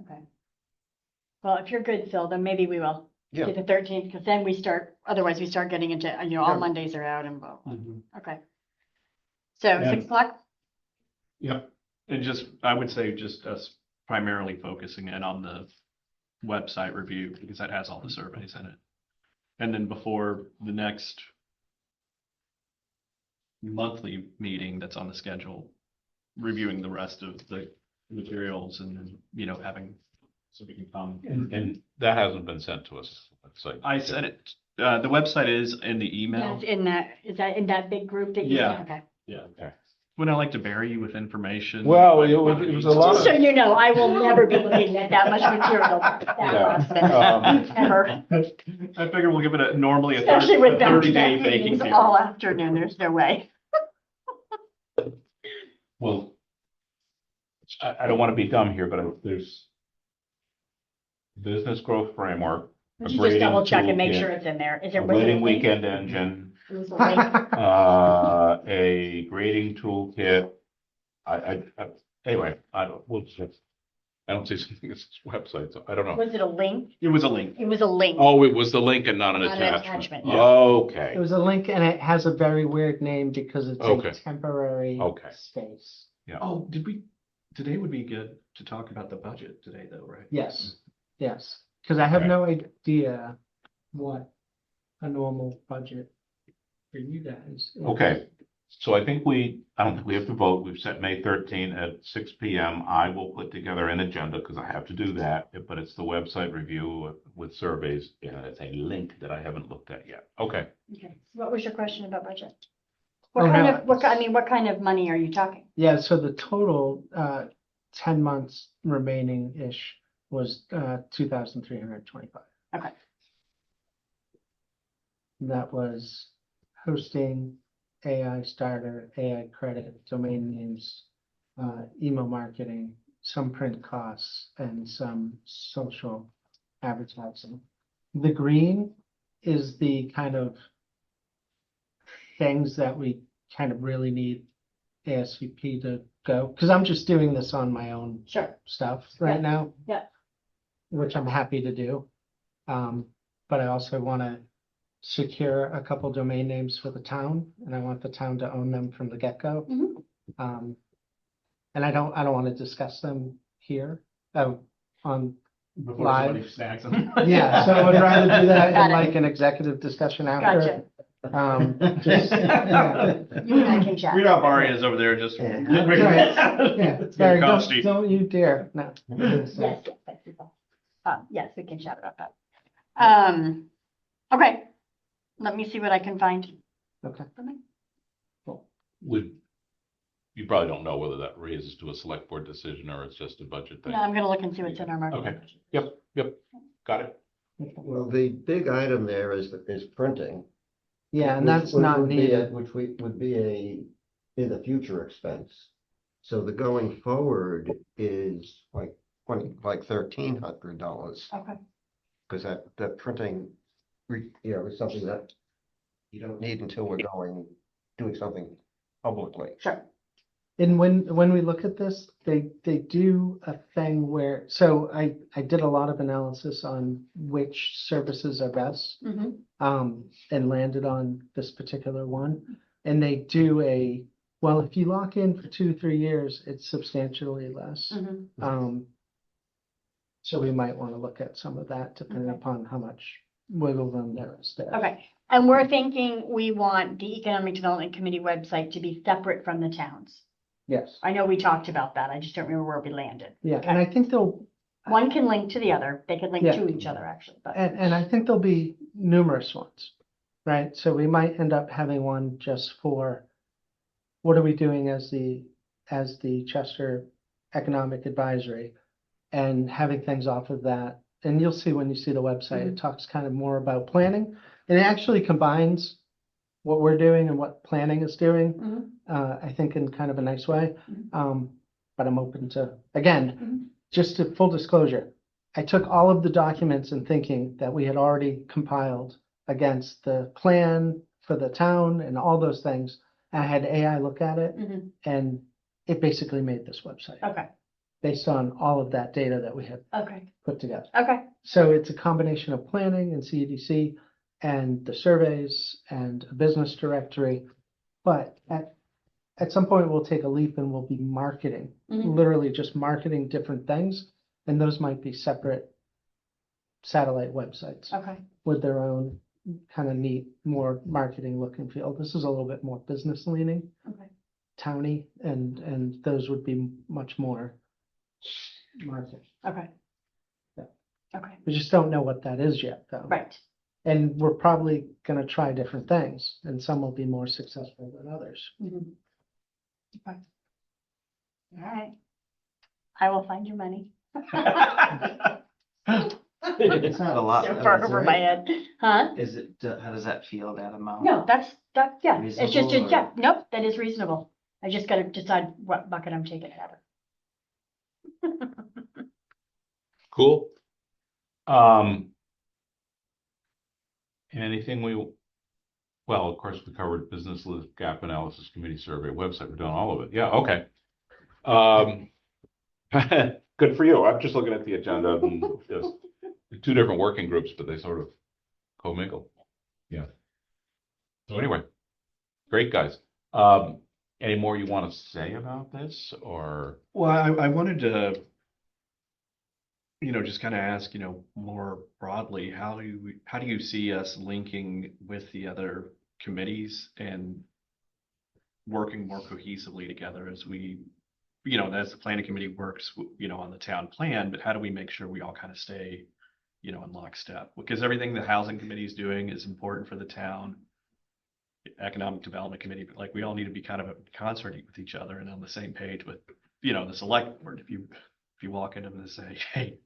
Okay. Well, if you're good, Phil, then maybe we will Yeah. do the 13th, because then we start, otherwise we start getting into, all Yeah. Mondays are out and blah, blah. Mhm. Okay. So And- 6 o'clock? Yep. And just, I would say just us primarily focusing in on the website review because that has all the surveys in it. And then before the next monthly meeting that's on the schedule, reviewing the rest of the materials and then, having, so we can come. And that hasn't been sent to us. It's like. I sent it, the website is in the email. That's is that in that big group that you? Yeah. Okay. Yeah. Okay. Wouldn't I like to bury you with information? Well, But- it was a lot Just so of. you know, I will never be looking at that much material. Yeah. Ever. I figure we'll give it normally a Especially with 30-day back-to-back baking meetings period. all afternoon, there's no way. Well, I don't want to be dumb here, but there's business growth framework, Would you just grading double check and make toolkit, sure it's in there? Is a there? was it wedding a link? weekend engine, Was it a link? a grading toolkit. Anyway, I don't see something as this website, so I don't know. Was it a link? It was a link. It was a link. Oh, it was the link and not an Not an attachment. attachment, yeah. It Okay, was a link and it has a very weird name because it's Okay. a temporary Okay. space. Oh, today would be good to talk about the budget today though, right? Yes, yes, because I have Okay. no idea what a normal budget for you guys. is. okay. So I don't think we have to vote. We've set May 13 at 6 PM. I will put together an agenda because I have to do that, but it's the website review with surveys. And it's a link that I haven't looked at yet. Okay. Okay. What was your question about budget? Oh, What kind no. of, what kind of money are you talking? Yeah, so the total, 10 months remaining-ish was, 2,325. Okay. That was hosting, AI starter, AI credit, domain names, email marketing, some print costs, and some social advertising. The green is the kind of things that we kind of really need ASVP to go, because I'm just doing this on my own Sure. stuff right now. Yeah. Which I'm happy to do. But I also want to secure a couple domain names for the town, and I want the town to own them from the get-go. Mhm. And I don't want to discuss them here, on, Before Live. somebody snacks them. yeah, so I would rather do that Got in it. like an executive discussion after. Gotcha. Just, yeah. You and I can chat. We got Maria's over there just. Yeah. Get rid of Right. it. Yeah, It's Barry, gonna cost don't, you. don't you dare, no. Yes, that's super. Yes, we can chat about that. Okay. Let me see what I can find. Okay. You probably don't know whether that raises to a select board decision or it's just a budget thing. No, I'm gonna look and see what's in our marketing. Okay. budget. Yep, got it. Well, the big item there is printing. Yeah, and which that's would- not would be needed. Which would be in the future expense. So the going forward is like $1,300, Okay. because that printing, is something that you don't need until we're doing something publicly. Sure. And when we look at this, they do a thing where, so I did a lot of analysis on which services are best, Mm-hmm. and landed on this particular one. And they do well, if you lock in for 2-3 years, it's substantially less. Mm-hmm. So we might want to look at some of that depending Okay. upon how much wiggle room there is there. Okay. And we're thinking we want the Economic Development Committee website to be separate from the towns. Yes, I know we talked about that. I just don't remember where we landed. yeah, and I think One can link to the other. They could link Yeah. to each other actually, but and I think there'll be numerous ones, right? So we might end up having one just for what are we doing as the Chester Economic Advisory, and having things off of that. And you'll see when you see the website, it talks kind of more about planning, and it actually combines what we're doing and what planning is doing. Mhm. I think in kind of a nice way. Mhm. But I'm open to, again, Mhm. just to full disclosure, I took all of the documents and thinking that we had already compiled against the plan for the town and all those things, I had AI look at it Mhm. and it basically made this website Okay, based on all of that data that we had okay, put together. okay, So it's a combination of planning and CEDC and the surveys and a business directory. But at some point, we'll take a leap and we'll be marketing, Mhm. literally just marketing different things. And those might be separate satellite websites okay, with their own kind of neat, more marketing look and feel. This is a little bit more business leaning, okay. towny, and those would be much more market. Okay. Yeah. Okay, We just don't know what that is yet, though. right. And we're probably gonna try different things, and some will be more successful than others. Mhm. Okay. All right. I will find your money. It's not a lot. So though, far is it, over my right? head, huh? Is it, how does that feel, that amount? No, yeah, it's just, Reasonable, yeah, or- nope, that is reasonable. I just gotta decide what bucket I'm taking it out of. Cool. Anything well, of course, we covered business gap analysis, community survey, website, we're doing all of it. Yeah, okay. Good for you. I'm just looking at the agenda and just two different working groups, but they sort of commingle. Yeah. So anyway, great guys. Any more you want to say about this or? Well, I wanted to, just kind of ask, more broadly, how do you see us linking with the other committees and working more cohesively together as we, as the planning committee works, on the town plan, but how do we make sure we all kind of stay, in lockstep? Because everything the housing committee is doing is important for the town. Economic Development Committee, but like we all need to be kind of concerting with each other and on the same page with, the select board. If you walk into them and say, hey,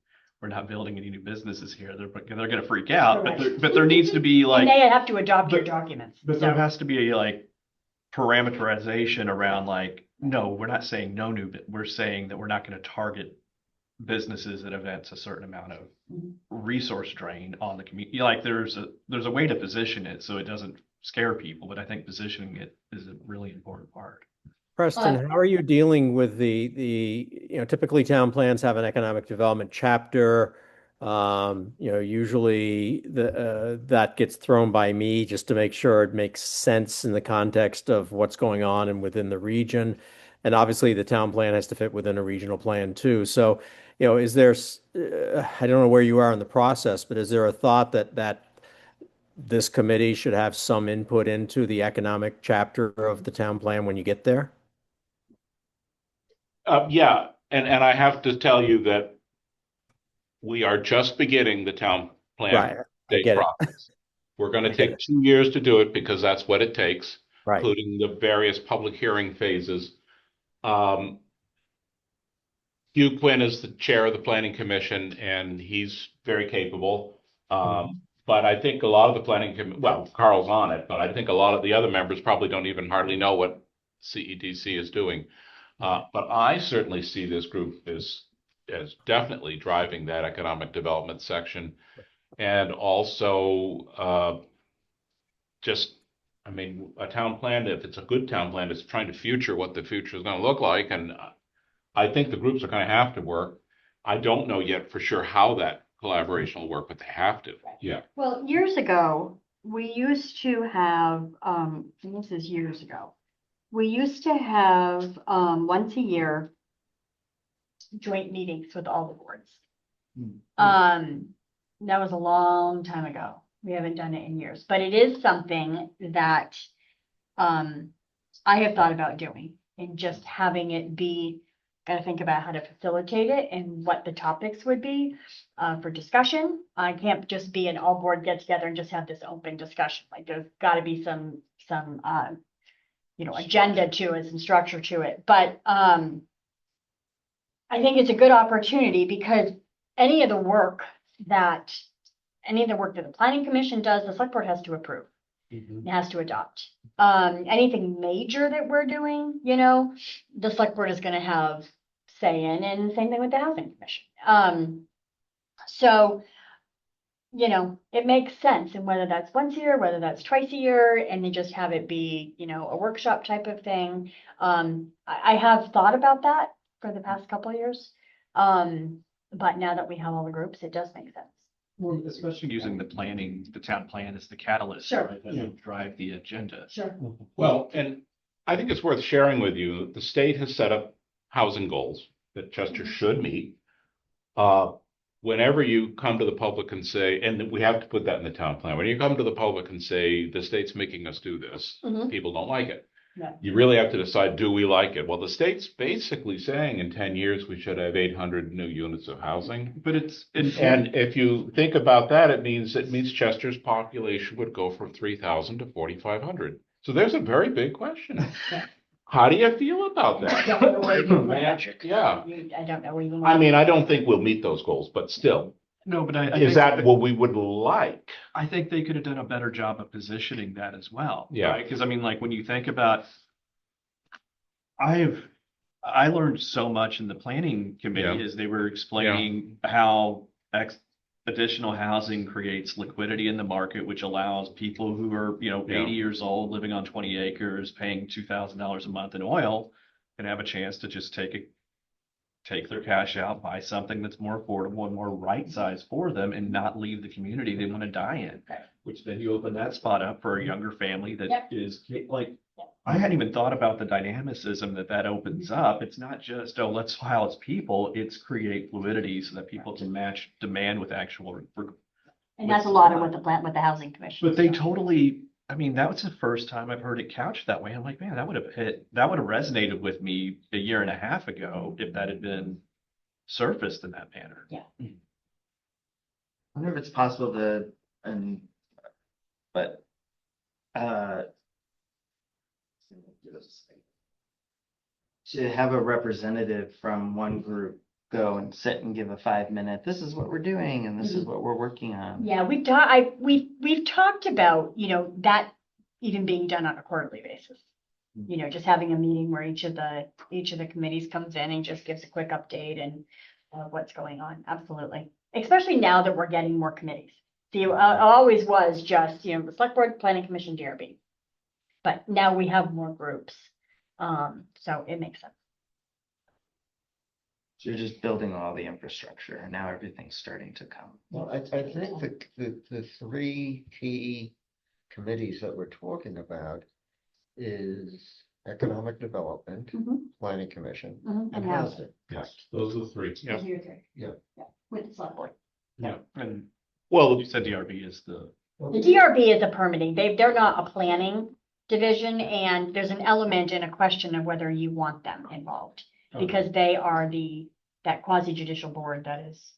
we're not building any new businesses here, they're going to freak out. But there needs to be like, And they have to adopt your documents. but there So, has to be like parameterization around like, no, we're not saying no new, but we're saying that we're not going to target businesses at events a certain amount of Mhm. resource drain on the community. Like there's a way to position it so it doesn't scare people, but I think positioning it is a really important part. Preston, how are you dealing with typically town plans have an economic development chapter. Usually that gets thrown by me just to make sure it makes sense in the context of what's going on and within the region. And obviously the town plan has to fit within a regional plan too. So, is there, I don't know where you are in the process, but is there a thought that this committee should have some input into the economic chapter of the town plan when you get there? Yeah, and I have to tell you that we are just beginning the town plan Right, I state get it. process. We're going I to get take it. 2 years to do it because that's what it takes, Right. including the various public hearing phases. Hugh Quinn is the chair of the planning commission and he's very capable. But I think a lot of the well, Carl's on it, but I think a lot of the other members probably don't even hardly know what CEDC is doing. But I certainly see this group as definitely driving that economic development section. And also a town plan, if it's a good town plan, it's trying to future what the future is going to look like. And I think the groups are going to have to work. I don't know yet for sure how that collaboration will work, but they have to. Yeah. well, years ago, we used to have, this is years ago. We used to have, once a year, joint meetings with all the boards. That was a long time ago. We haven't done it in years, but it is something that I have thought about doing and just having it be, gotta think about how to facilitate it and what the topics would be for discussion. I can't just be an all board get together and just have this open discussion. Like there's gotta be some agenda to it, some structure to it. But I think it's a good opportunity because any of the work that the planning commission does, the select board has to approve. It has to adopt. Anything major that we're doing, the select board is gonna have say in, and same thing with the housing commission. So you know, it makes sense, and whether that's once a year, whether that's twice a year, and they just have it be, you know, a workshop type of thing. I have thought about that for the past couple of years. But now that we have all the groups, it does make sense. Well, especially using the planning, the town plan as the catalyst. Sure. Right, that would drive the agenda. Sure. Well, and I think it's worth sharing with you, the state has set up housing goals that Chester should meet. Whenever you come to the public and say, and we have to put that in the town plan, when you come to the public and say, the state's making us do this, Mhm. people don't like it. Yeah. You really have to decide, do we like it? Well, the state's basically saying in 10 years, we should have 800 new units of housing. But it's, And if you think about that, it means Chester's population would go from 3,000 to 4,500. So there's a very big question. How do you feel about I that? don't know where you can put that. Magic. Yeah, I don't know where you can. I mean, I don't think we'll meet those goals, but still, no, but I is think that what we would like? I think they could have done a better job of positioning that as well. Yeah. Because I mean, like when you think about, I learned so much in the planning committee Yeah. as they were explaining how additional housing creates liquidity in the market, which allows people who are, you know, Yeah. 80 years old, living on 20 acres, paying $2,000 a month in oil, can have a chance to just take their cash out, buy something that's more affordable and more right size for them, and not leave the community they want to die in. Okay. Which then you open that spot up for a younger family that Yep. is like, Yep. I hadn't even thought about the dynamicism that opens up. It's not just, oh, let's house people. It's create fluidity so that people can match demand with actual. And that's a lot of what what the housing commission. But they totally, I mean, that was the first time I've heard it couched that way. I'm like, man, that would have resonated with me a year and a half ago if that had been surfaced in that manner. I wonder if it's possible but, to have a representative from one group go and sit and give a 5-minute, this is what we're doing and this is what we're working on. Yeah, we've talked about, you know, that even being done on a quarterly basis. You know, just having a meeting where each of the committees comes in and just gives a quick update and what's going on. Absolutely. Especially now that we're getting more committees. See, always was just, you know, the select board, planning commission, DRB. But now we have more groups. So it makes sense. So you're just building all the infrastructure and now everything's starting to come. Well, I think the three key committees that we're talking about is economic development, Mhm. planning commission, And and housing. housing. Yes, those are the three. Yeah. Those are your three. Yeah. With the select board. And Well, you said DRB is the. The DRB is a permitting. They're not a planning division, and there's an element and a question of whether you want them involved. Because they are that quasi judicial board that is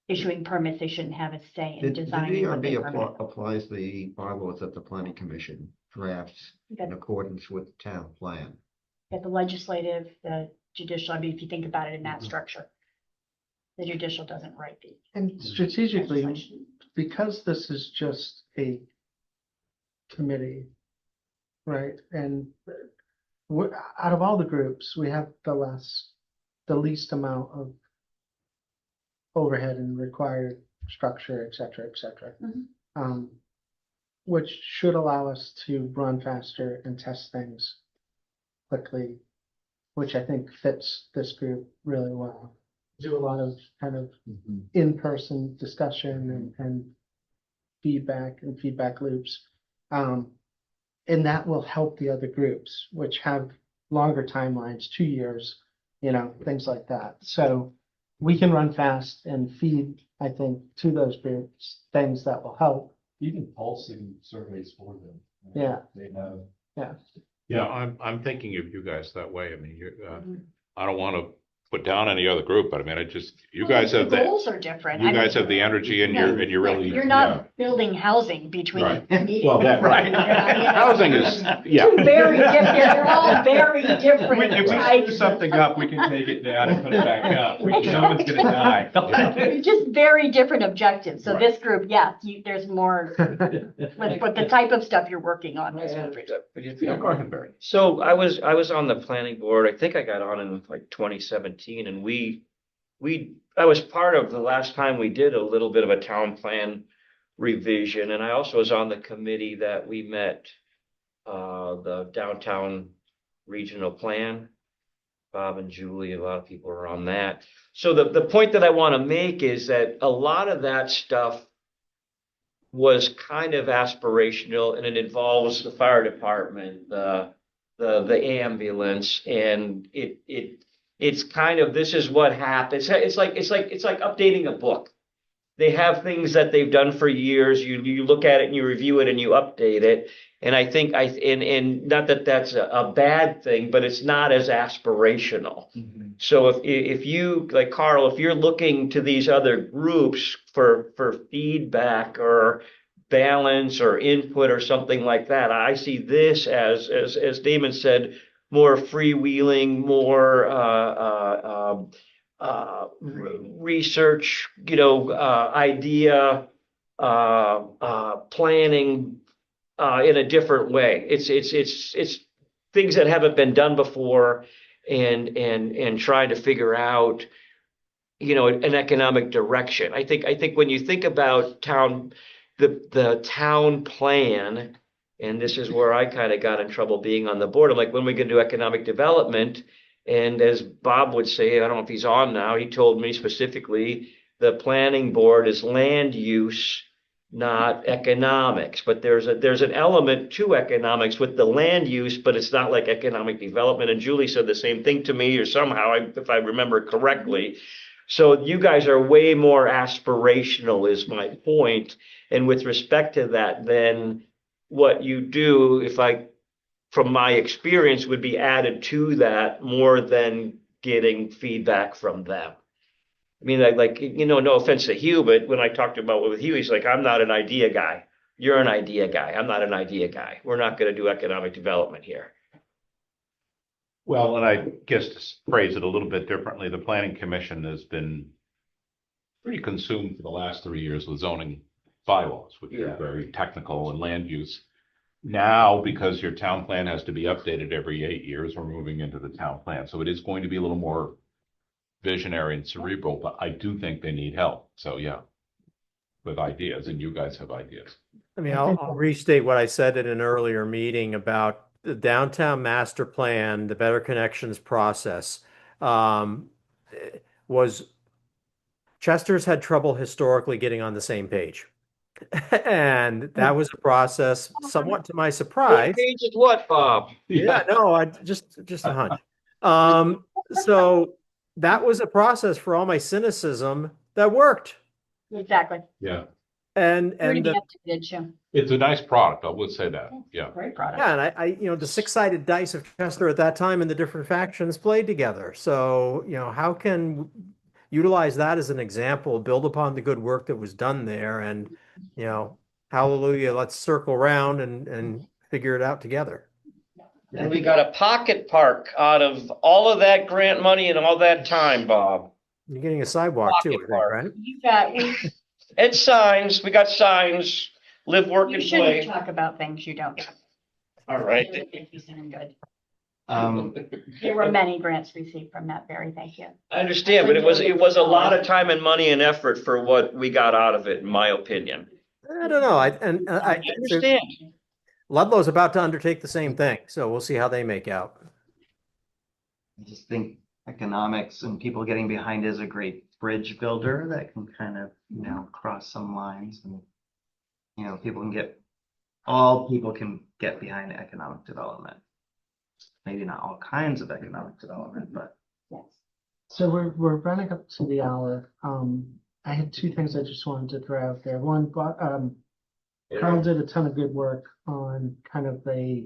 issuing permits. They shouldn't have a say in The designing what they DRB permit. applies the bylaws that the planning commission drafts in accordance with the town plan. Get the legislative, the judicial, I mean, if you think about it in that structure. The judicial doesn't write the. And strategically, legislation. because this is just a committee, right? And out of all the groups, we have the least amount of overhead and required structure, et cetera, et cetera. Mhm. Which should allow us to run faster and test things quickly, which I think fits this group really well. Do a lot of kind of in-person discussion and feedback loops. And that will help the other groups, which have longer timelines, 2 years, you know, things like that. So we can run fast and feed, I think, to those groups, things that will help. Even pulsing surveys for them. Yeah. They have. yeah, I'm thinking of you guys that way. I mean, I don't want to put down any other group, but I mean, you guys have The the, goals are different. you I guys mean, have the energy and you're really. You're yeah. not building housing between Right. meetings. Well, that, right. Housing is, yeah. Two very different, they're all very different. If we types screw of- something up, we can take it down and put it back up. No one's gonna die. They're just very different objectives. So Right. this group, yes, there's more with the type of stuff you're working on. This group. Yeah, go ahead, Barry. So I was on the planning board. I think I got on in like 2017, and I was part of the last time we did a little bit of a town plan revision. And I also was on the committee that we met, the downtown regional plan. Bob and Julie, a lot of people are on that. So the point that I want to make is that a lot of that stuff was kind of aspirational, and it involves the fire department, the ambulance, and it's kind of, this is what happens. It's like updating a book. They have things that they've done for years. You look at it and you review it and you update it. And I think and not that that's a bad thing, but it's not as aspirational. So if you, like Carl, if you're looking to these other groups for feedback or balance or input or something like that, I see this as Damon said, more freewheeling, more research, idea, planning in a different way. It's things that haven't been done before, and trying to figure out, an economic direction. I think when you think about the town plan, and this is where I kind of got in trouble being on the board. I'm like, when are we going to do economic development? And as Bob would say, I don't know if he's on now, he told me specifically, the planning board is land use, not economics. But there's an element to economics with the land use, but it's not like economic development. And Julie said the same thing to me, or somehow, if I remember correctly. So you guys are way more aspirational, is my point. And with respect to that, then what you do, from my experience, would be added to that more than getting feedback from them. I mean, no offense to Hugh, but when I talked about it with Hugh, he's like, I'm not an idea guy. You're an idea guy. I'm not an idea guy. We're not going to do economic development here. Well, and I guess to phrase it a little bit differently, the planning commission has been pretty consumed for the last 3 years with zoning bylaws, which are very technical and land use. Now, because your town plan has to be updated every 8 years, we're moving into the town plan. So it is going to be a little more visionary and cerebral, but I do think they need help. So yeah, with ideas, and you guys have ideas. I mean, I'll restate what I said in an earlier meeting about the downtown master plan, the Better Connections process, was Chester's had trouble historically getting on the same page. And that was a process, somewhat to my surprise. What page is what, Bob? Yeah, no, I just a hunch. So that was a process, for all my cynicism, that worked. Exactly. Yeah. And It's a nice product, I would say that. Yeah. Great product. Yeah, and I the six-sided dice of Chester at that time and the different factions played together. So, how can utilize that as an example, build upon the good work that was done there, and, hallelujah, let's circle around and figure it out together. And we got a pocket park out of all of that grant money and all that time, Bob. You're getting a sidewalk too, I think, right? And signs. We got signs. Live, work, You and shouldn't play. talk about things you don't. All right. Thank you, sound good. Um, There were many grants received from that, Barry. Thank you. I understand, but it was a lot of time and money and effort for what we got out of it, in my opinion. I don't know. I understand. Ludlow's about to undertake the same thing, so we'll see how they make out. I just think economics and people getting behind is a great bridge builder that can kind of, cross some lines, and, all people can get behind economic development. Maybe not all kinds of economic development, but. Yes. So we're running up to the hour. I had two things I just wanted to throw out there. One, Carl did a ton of good work on kind of the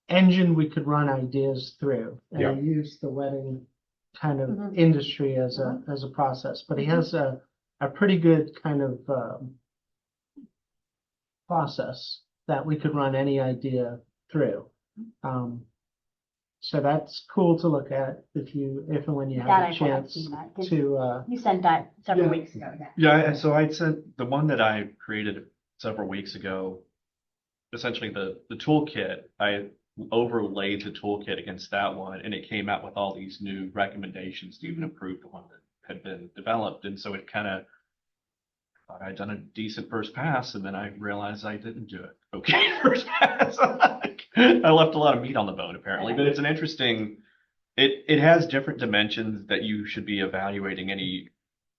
engine we could run ideas through. And Yeah. he used the wedding kind of industry as a process, but he has a pretty good kind of process that we could run any idea through. So that's cool to look at if and when you That have I a have chance seen that. Did- to You sent that several Yeah. weeks ago. Yeah, so I sent the one that I created several weeks ago, essentially the toolkit, I overlaid the toolkit against that one, and it came out with all these new recommendations to even improve the one that had been developed. And so it kind of thought I'd done a decent first pass, and then I realized I didn't do it. Okay, first pass. I left a lot of meat on the bone apparently, but it's an interesting. It has different dimensions that you should be evaluating any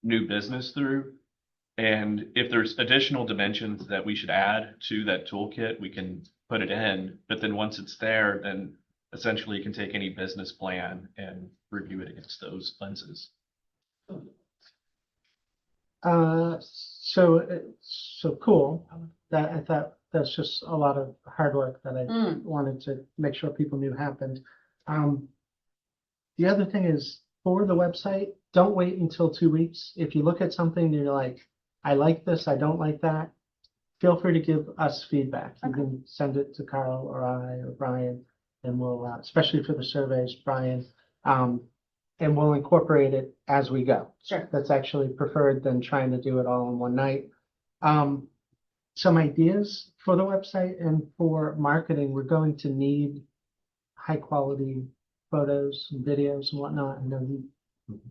new business through. And if there's additional dimensions that we should add to that toolkit, we can put it in. But then once it's there, then essentially you can take any business plan and review it against those lenses. So cool. That I thought that's just a lot of hard work that I wanted to make sure people knew happened. The other thing is for the website, don't wait until 2 weeks. If you look at something and you're like, I like this, I don't like that, feel free to give us feedback. You can send it to Carl or I or Brian, and we'll, especially for the surveys, Brian, and we'll incorporate it as we go. Sure. That's actually preferred than trying to do it all in one night. Some ideas for the website and for marketing, we're going to need high quality photos and videos and whatnot. I know you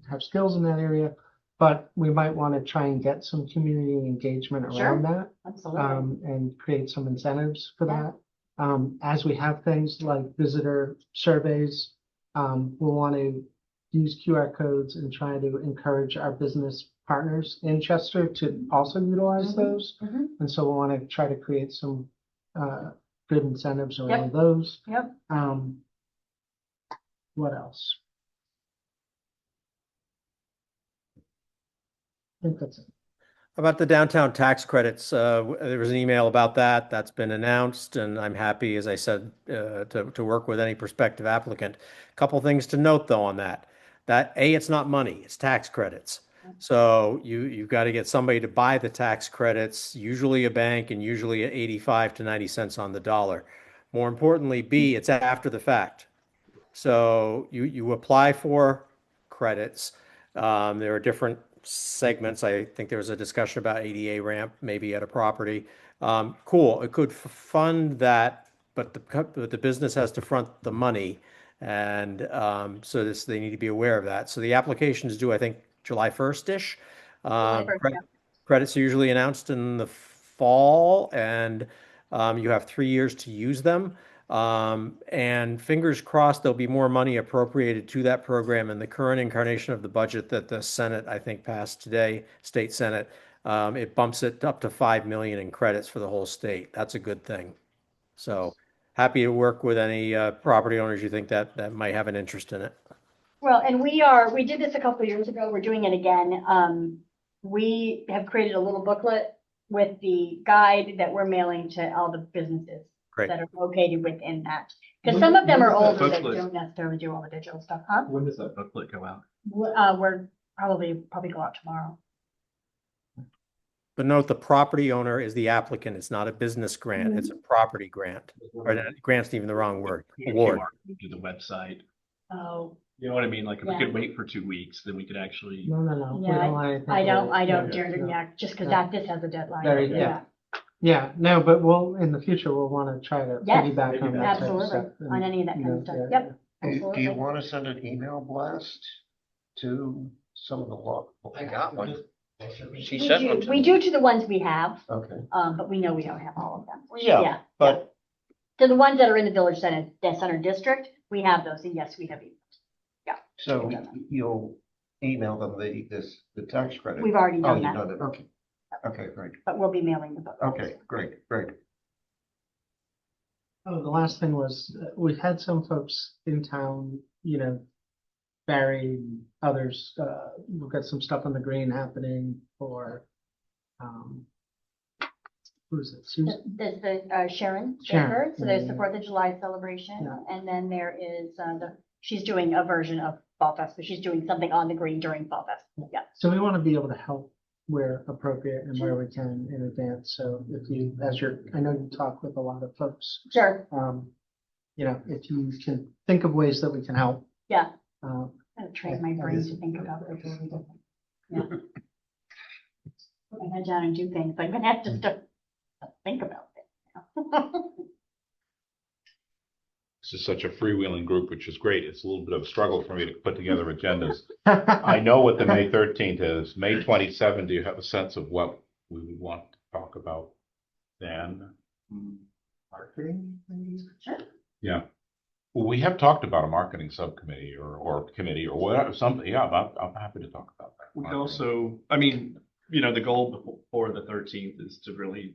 have skills in that area, but we might want to try and get some community engagement around that. Absolutely. And create some incentives for that. As we have things like visitor surveys, we'll want to use QR codes and try to encourage our business partners in Chester to also utilize those. And so we'll want to try to create some good incentives around those. Yep. What else? I think that's it. About the downtown tax credits, there was an email about that. That's been announced, and I'm happy, as I said, to work with any prospective applicant. Couple things to note, though, on that. That A, it's not money, it's tax credits. So you've got to get somebody to buy the tax credits, usually a bank, and usually at 85 to 90 cents on the dollar. More importantly, B, it's after the fact. So you apply for credits. There are different segments. I think there was a discussion about ADA ramp, maybe at a property. Cool. It could fund that, but the business has to front the money. And so they need to be aware of that. So the application is due, I think, July 1st-ish. Credits are usually announced in the fall, and you have 3 years to use them. And fingers crossed, there'll be more money appropriated to that program in the current incarnation of the budget that the Senate, I think, passed today, State Senate. It bumps it up to 5 million in credits for the whole state. That's a good thing. So happy to work with any property owners you think that might have an interest in it. Well, and we did this a couple of years ago. We're doing it again. We have created a little booklet with the guide that we're mailing to all the businesses that are located within that. Because some of them are older that don't necessarily do all the digital stuff, huh? When does that booklet go out? We're probably go out tomorrow. But note, the property owner is the applicant. It's not a business grant. It's a property grant. Or grant's even the wrong word. Award. To the website. Oh. You know what I mean? Like if we could wait for 2 weeks, then we could actually. No. We Yeah, don't want anything I don't to- dare to react just because this has a deadline. Very, Yeah, no, but in the future, we'll want to try to Yes, piggyback on that type of absolutely, stuff. on any of that kind of stuff. Yeah. Yep. Do Absolutely. you want to send an email blast to some of the law? I got one. She We sent one do, to we me. do to the ones we have, Okay. but we know we don't have all of them. Yeah, but To the ones that are in the village center district, we have those, and yes, we have emails. so you'll email them the tax credit. We've already Oh, done you've that, done it. Okay. Okay, great. but we'll be mailing the book. Okay, great. Oh, the last thing was, we've had some folks in town, Barry and others, we've got some stuff on the green happening for, who's it, Susan? There's the Sharon Sharon, Baker, so there's the yeah. 4th of July celebration, Yeah. and then there is she's doing a version of Fall Fest, but she's doing something on the green during Fall Fest. Yeah. So we want to be able to help where appropriate and where we can in advance. So if you, I know you talk with a lot of folks, Sure. if you can think of ways that we can help. Yeah. Uh, I'm gonna train my brain to think about it. Yeah. Put my head down and do things, but I'm gonna have to just think about it. This is such a freewheeling group, which is great. It's a little bit of a struggle for me to put together agendas. I know what the May 13th is. May 27th, do you have a sense of what we would want to talk about then. Marketing, maybe? Yeah. Well, we have talked about a marketing subcommittee or committee or whatever, something. Yeah, I'm happy to talk about that. We could Marketing. also, I mean, you know, the goal for the 13th is to really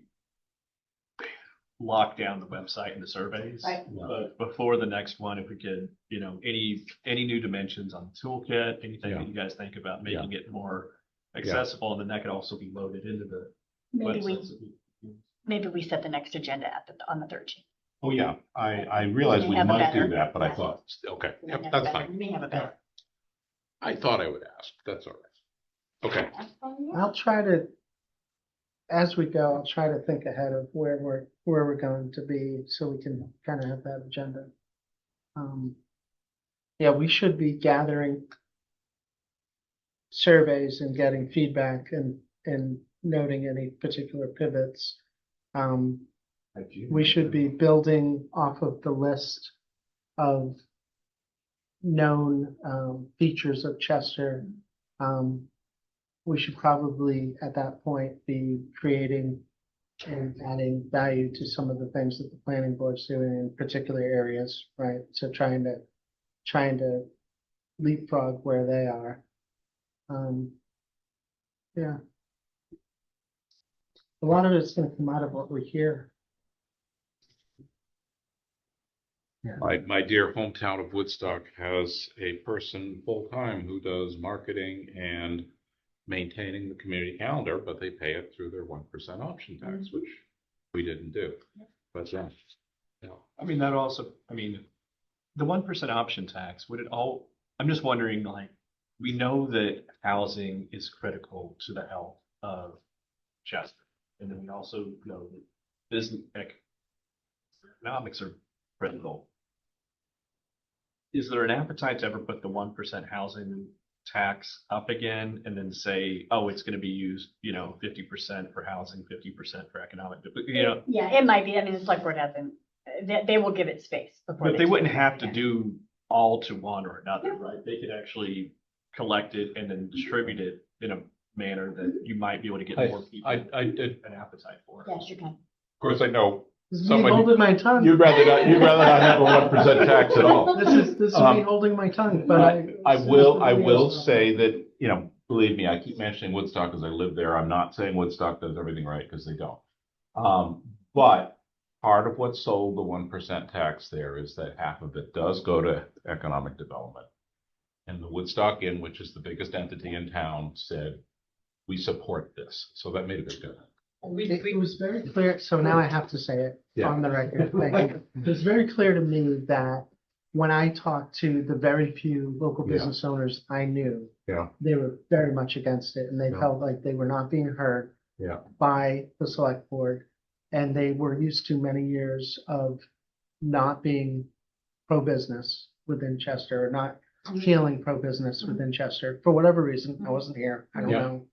lock down the website and the surveys. Right. But before the next one, if we could, you know, any new dimensions on the toolkit, anything Yeah. that you guys think about making it more accessible, and then that could also be loaded into the websites. Maybe we set the next agenda on the 13th. Oh, yeah, I realized We we have a might do better- that, but I yeah. thought, okay, We yep, may have that's a better- fine. We may have a better. I thought I would ask. That's all right. Okay. I'll try to, as we go, I'll try to think ahead of where we're going to be so we can kind of have that agenda. Yeah, we should be gathering surveys and getting feedback and noting any particular pivots. We should be building off of the list of known features of Chester. We should probably at that point be creating and adding value to some of the things that the planning board's doing in particular areas, right? So trying to leapfrog where they are. Yeah. A lot of it's gonna come out of what we hear. My dear hometown of Woodstock has a person full-time who does marketing and maintaining the community calendar, but they pay it through their 1% option tax, which we didn't do. But yeah. I mean, that also, I mean, the 1% option tax, would it all, I'm just wondering, like, we know that housing is critical to the health of Chester. And then we also know that business economics are critical. Is there an appetite to ever put the 1% housing tax up again and then say, oh, it's going to be used, you know, 50% for housing, 50% for economic, you know? Yeah, it might be. I mean, the select board hasn't, they will give it space before. But they do wouldn't it have to again. do all to one or another, right? They could actually collect it and then distribute it in a manner that you might be able to get more people I did, an appetite for. Yes, you can. of course, I know This is me Somebody- holding my tongue. you'd rather not have a 1% tax at all. This is me Um, holding my tongue, but I will say that, you know, believe me, I keep mentioning Woodstock because I live there. I'm not saying Woodstock does everything right because they don't. But part of what sold the 1% tax there is that half of it does go to economic development. And the Woodstock Inn, which is the biggest entity in town, said, we support this. So that made a big difference. It was very clear, so now I have to say it Yeah. on the record. Thank you. It was very clear to me that when I talked to the very few local Yeah. business owners I knew, Yeah. they were very much against it and they Yeah. felt like they were not being heard Yeah. by the select board. And they were used to many years of not being pro-business within Chester or not feeling pro-business within Chester for whatever reason. I wasn't here. I don't Yeah. know.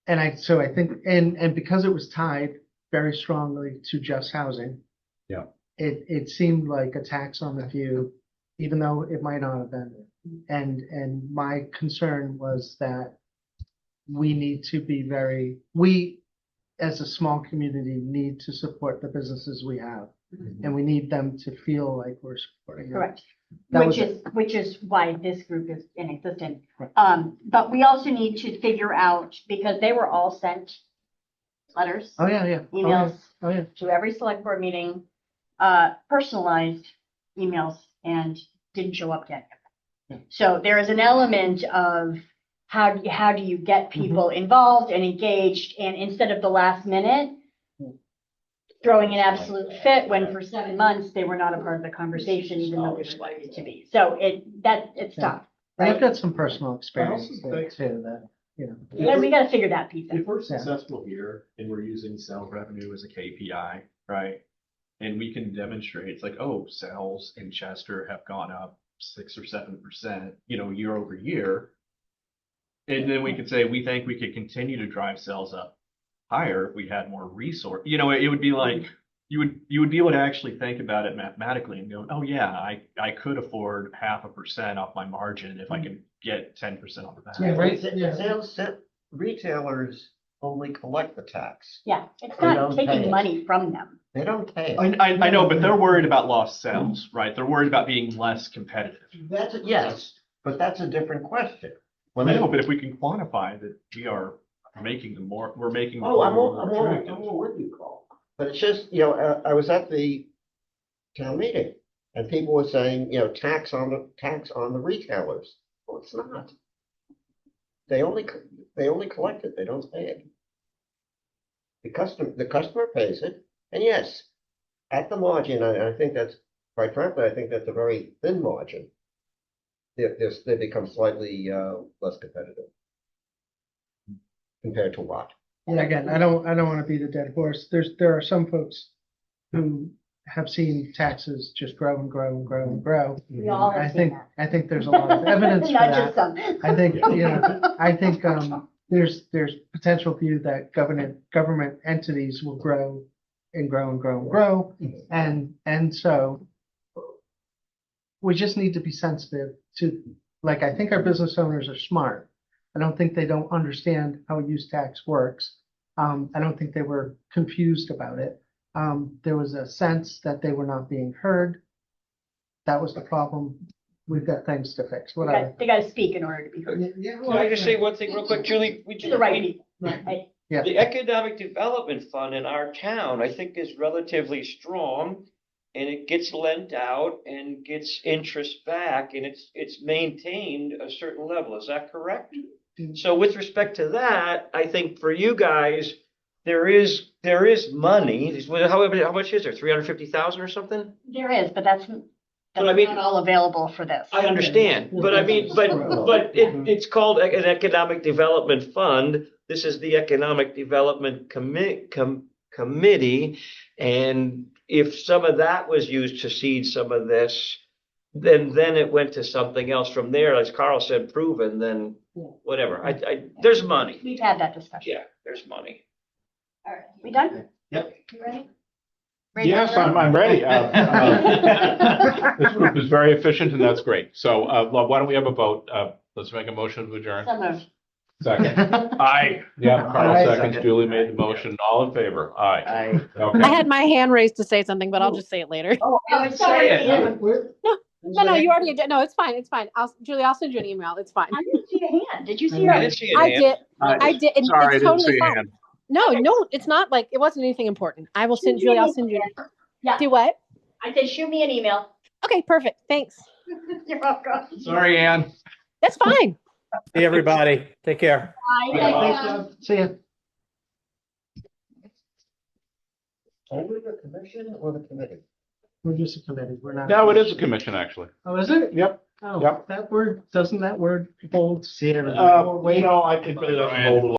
And I think, and because it was tied very strongly to just housing. Yeah. It seemed like a tax on the few, even though it might not have been. And my concern was that we need to be we, as a small community, need to support the businesses we have. And we need them to feel like we're supporting them. Correct. That Which was which is why this group is in existence. Right. But we also need to figure out, because they were all sent letters, Oh, yeah, yeah. emails Oh, yeah. to every select board meeting, personalized emails, and didn't show up yet. Yeah. So there is an element of how do you get people involved and engaged, and instead of the last minute throwing an absolute fit when for 7 months they were not a part of the conversation, even though they were likely to be. So it's Yeah. tough. And I've Right? got some personal experience also there think- too, that, you know. Yeah, we gotta figure that piece If out. we're successful here and we're using sales revenue as a KPI, right? And we can demonstrate, it's like, oh, sales in Chester have gone up 6 or 7%, you know, year over year. And then we could say, we think we could continue to drive sales up higher if we had more resource. You know, it would be like, you would be able to actually think about it mathematically and go, oh yeah, I could afford 0.5% off my margin if I could get 10% off the back. Yeah, right. Retailers only collect the tax. Yeah, it's They not don't pay taking it. money from them. They don't pay it. I know, but they're worried about lost sales, right? They're worried about being less competitive. That's, yes, but that's a different question. When I they, know, but if we can quantify that we are making them more, we're making. them oh, I'm more all attractive. with you, Carl. But it's just, I was at the town meeting and people were saying, tax on the retailers. Well, it's not. They only collect it, they don't pay it. The customer pays it, and yes, at the margin, I think that's, quite frankly, I think that's a very thin margin. They become slightly less competitive. Compared to what? Yeah, again, I don't want to beat a dead horse. There are some folks who have seen taxes just grow and grow and grow and grow. We all I have seen think, that. I think there's a lot of evidence for Not just that. some. I think, there's potential view that government entities will grow and grow and grow and grow. And so we just need to be sensitive to, like, I think our business owners are smart. I don't think they don't understand how a use tax works. I don't think they were confused about it. There was a sense that they were not being heard. That was the problem. We've got things to fix, whatever. They gotta speak in order to be heard. Can I just say one thing real quick, Julie? To the right people. Right. Yeah. The Economic Development Fund in our town, I think, is relatively strong. And it gets lent out and gets interest back, and it's maintained a certain level. Is that correct? So with respect to that, I think for you guys, there is money. How much is there? 350,000 or something? There is, but that's But I mean- not all available for this. I understand, but I mean, but it's called an Economic Development Fund. This is the Economic Development Committee. And if some of that was used to seed some of this, then it went to something else from there, as Carl said, proven, then whatever. There's money. We've had that discussion. Yeah, there's money. All right, we done? Yep. You ready? Yes, I'm ready. This group is very efficient and that's great. So, why don't we have a vote? Let's make a motion to adjourn. Some of, Second. Aye. Yeah, Carl Aye. seconds. Julie made the motion. All in favor? Aye. I, Okay. I had my hand raised to say something, but I'll just say it later. oh, sorry. No, you already did. No, it's fine. It's fine. Julie, I'll send you an email. It's fine. I didn't see a hand. Did you see I her? didn't see it. I did. I did. And Sorry, I it's didn't totally see a fine. hand. No, it's not like it wasn't anything important. I will send Julie. I'll send you. Yeah, Do what? I said, shoot me an email. Okay, perfect. Thanks. You're welcome. Sorry, Ann. That's fine. See everybody. Take care. Bye. Thanks, Bob. See ya. Are we the commission or the committee? We're just a committee. We're not. No, it is a commission, actually. Oh, is it? Yep. Oh, Yep. that word, doesn't that word hold? see it. I think it doesn't hold a